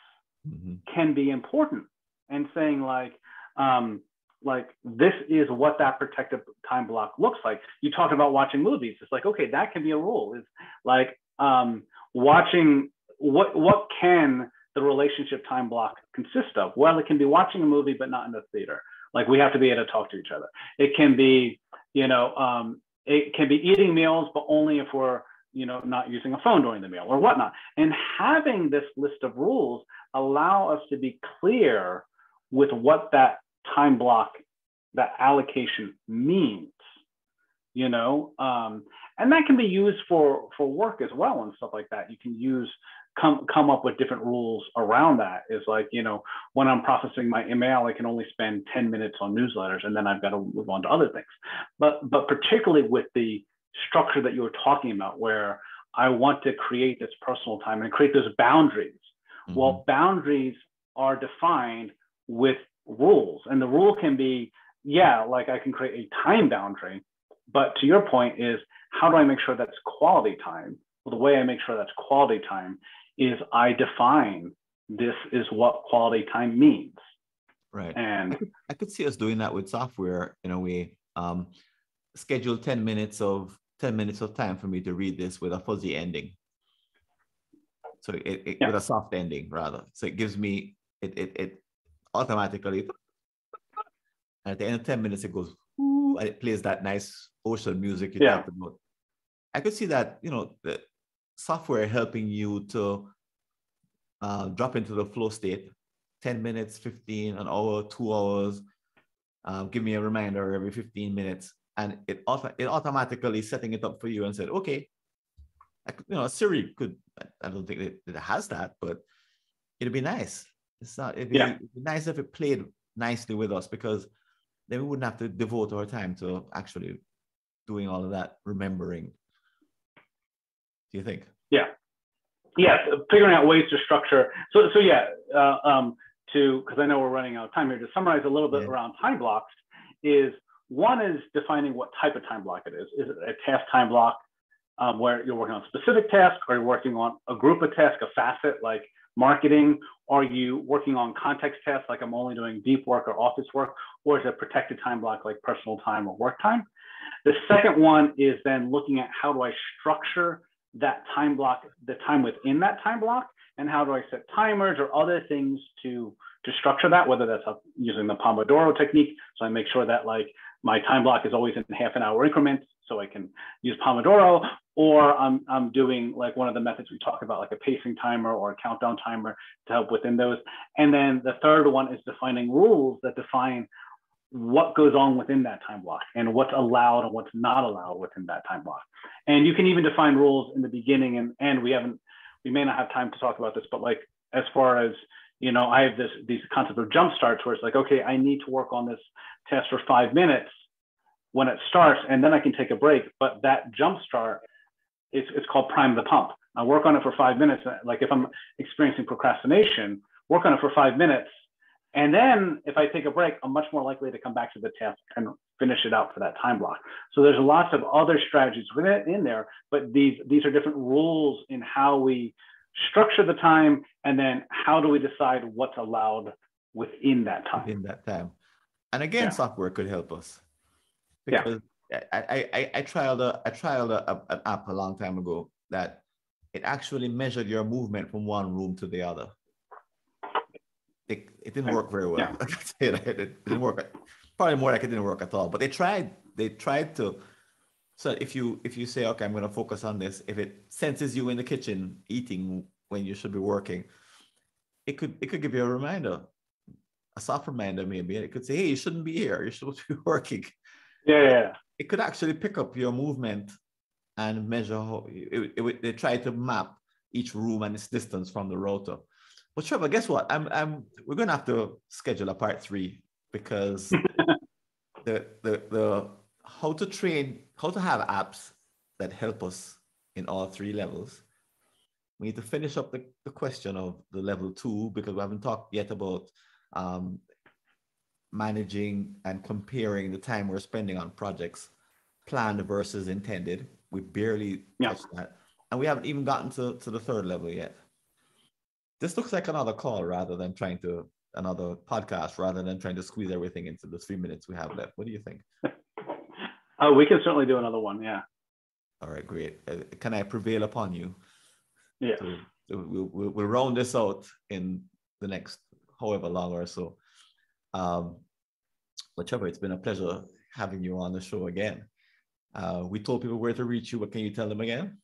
can be important. And saying like this is what that protected time block looks like. You talk about watching movies. It's like, okay, that can be a rule. Is like watching what can the relationship time block consist of? Well, it can be watching a movie, but not in the theater. Like we have to be able to talk to each other. It can be, it can be eating meals, but only if we're, not using a phone during the meal or whatnot. And having this list of rules allow us to be clear with what that time block, that allocation means, and that can be used for work as well and stuff like that. You can come up with different rules around that. Is like, when I'm processing my email, I can only spend 10 minutes on newsletters and then I've got to move on to other things. But particularly with the structure that you were talking about, where I want to create this personal time and create those boundaries. Well, boundaries are defined with rules, and the rule can be, like I can create a time boundary, but to your point is, how do I make sure that's quality time? Well, the way I make sure that's quality time is I define this is what quality time means. Right. And I could see us doing that with software in a way. Schedule 10 minutes of time for me to read this with a fuzzy ending. So with a soft ending rather. So it gives me it automatically, and at the end of 10 minutes it goes ooh, and it plays that nice ocean music you talked about. I could see that, the software helping you to drop into the flow state, 10 minutes, 15, an hour, 2 hours, give me a reminder every 15 minutes, and it automatically setting it up for you and said, okay, Siri could, I don't think it has that, but it'd be nice. It'd be nice if it played nicely with us, because then we wouldn't have to devote our time to actually doing all of that remembering. Do you think? yeah, figuring out ways to structure. So yeah, because I know we're running out of time here, to summarize a little bit around time blocks is one is defining what type of time block it is. Is it a task time block where you're working on a specific task, or you're working on a group of tasks, a facet like marketing? Are you working on context tasks like I'm only doing deep work or office work, or is it a protected time block like personal time or work time? The second one is then looking at how do I structure that time block, the time within that time block, and how do I set timers or other things to structure that, whether that's using the Pomodoro technique. So I make sure that like my time block is always in half an hour increments, so I can use Pomodoro, or I'm doing like one of the methods we talk about, like a pacing timer or a countdown timer to help within those. And then the third one is defining rules that define what goes on within that time block and what's allowed and what's not allowed within that time block. And you can even define rules in the beginning, and we may not have time to talk about this, but like as far as, you know, I have these concepts of jump starts where it's like, okay, I need to work on this task for 5 minutes when it starts, and then I can take a break. But that jump start, it's called prime the pump. I work on it for 5 minutes. Like if I'm experiencing procrastination, work on it for 5 minutes. And then if I take a break, I'm much more likely to come back to the task and finish it out for that time block. So there's lots of other strategies in there, but these are different rules in how we structure the time, and then how do we decide what's allowed within that time. In that time. And again, software could help us. Because I trialed an app a long time ago that it actually measured your movement from one room to the other. It didn't work very well. It didn't work. Probably more like it didn't work at all. But they tried to. So if you say, okay, I'm going to focus on this, if it senses you in the kitchen eating when you should be working, it could give you a reminder, a soft reminder maybe. And it could say, hey, you shouldn't be here. You're supposed to be working. Yeah. It could actually pick up your movement and measure how they try to map each room and its distance from the router. But Trevor, guess what? We're gonna have to schedule a part 3 because the how to have apps that help us in all 3 levels. We need to finish up the question of the level 2 because we haven't talked yet about managing and comparing the time we're spending on projects, planned versus intended. We barely touched that. And we haven't even gotten to the 3rd level yet. This looks like another call another podcast rather than trying to squeeze everything into the 3 minutes we have left. What do you think? We can certainly do another one. Yeah. All right, great. Can I prevail upon you? Yeah. So we'll round this out in the next however long or so. But Trevor, it's been a pleasure having you on the show again. We told people where to reach you, but can you tell them again?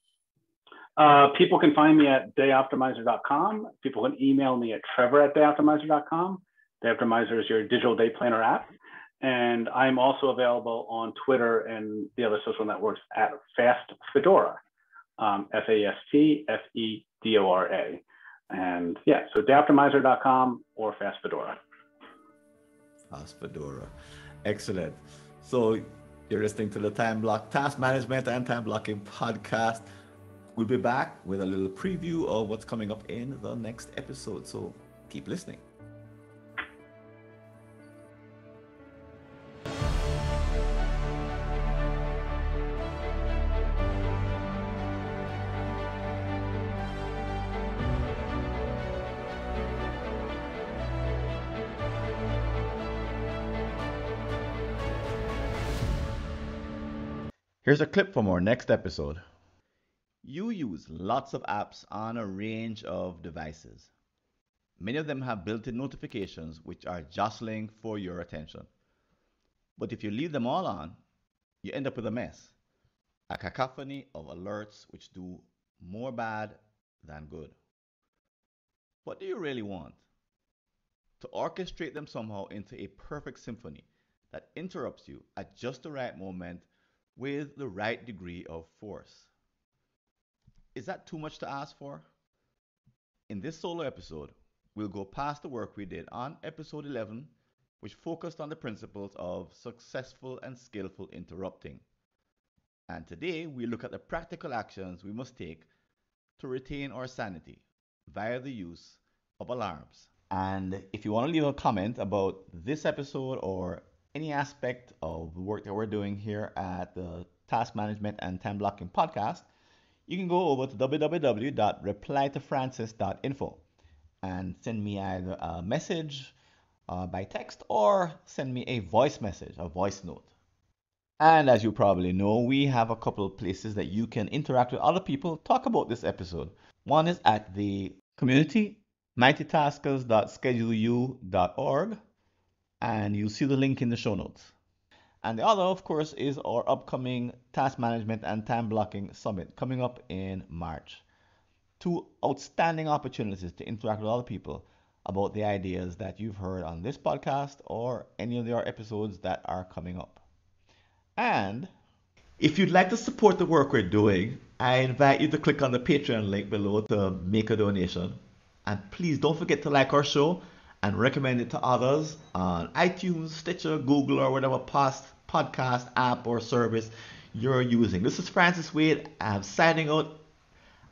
People can find me at dayoptimizer.com. People can email me at trevor@dayoptimizer.com. Dayoptimizer is your digital day planner app. And I'm also available on Twitter and the other social networks at FastFedora, FastFedora. And so dayoptimizer.com or FastFedora. Fedora. Excellent. So you're listening to the Task Management and Time Blocking podcast. We'll be back with a little preview of what's coming up in the next episode. So keep listening. Here's a clip from our next episode. You use lots of apps on a range of devices. Many of them have built-in notifications which are jostling for your attention. But if you leave them all on, you end up with a mess, a cacophony of alerts which do more bad than good. What do you really want? To orchestrate them somehow into a perfect symphony that interrupts you at just the right moment with the right degree of force. Is that too much to ask for? In this solo episode, we'll go past the work we did on episode 11, which focused on the principles of successful and skillful interrupting. And today, we look at the practical actions we must take to retain our sanity via the use of alarms. And if you want to leave a comment about this episode or any aspect of the work that we're doing here at the Task Management and Time Blocking podcast, you can go over to www.replytofrancis.info and send me either a message by text or send me a voice message, a voice note. And as you probably know, we have a couple of places that you can interact with other people, talk about this episode. One is at the community, mightytaskers.scheduleu.org, and you'll see the link in the show notes. And the other, of course, is our upcoming Task Management and Time Blocking Summit coming up in March. Two outstanding opportunities to interact with other people about the ideas that you've heard on this podcast or any of the other episodes that are coming up. And if you'd like to support the work we're doing, I invite you to click on the Patreon link below to make a donation. And please don't forget to like our show and recommend it to others on iTunes, Stitcher, Google, or whatever podcast app or service you're using. This is Francis Wade. I'm signing out.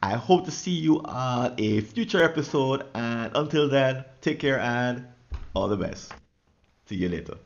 I hope to see you on a future episode. And until then, take care and all the best. See you later.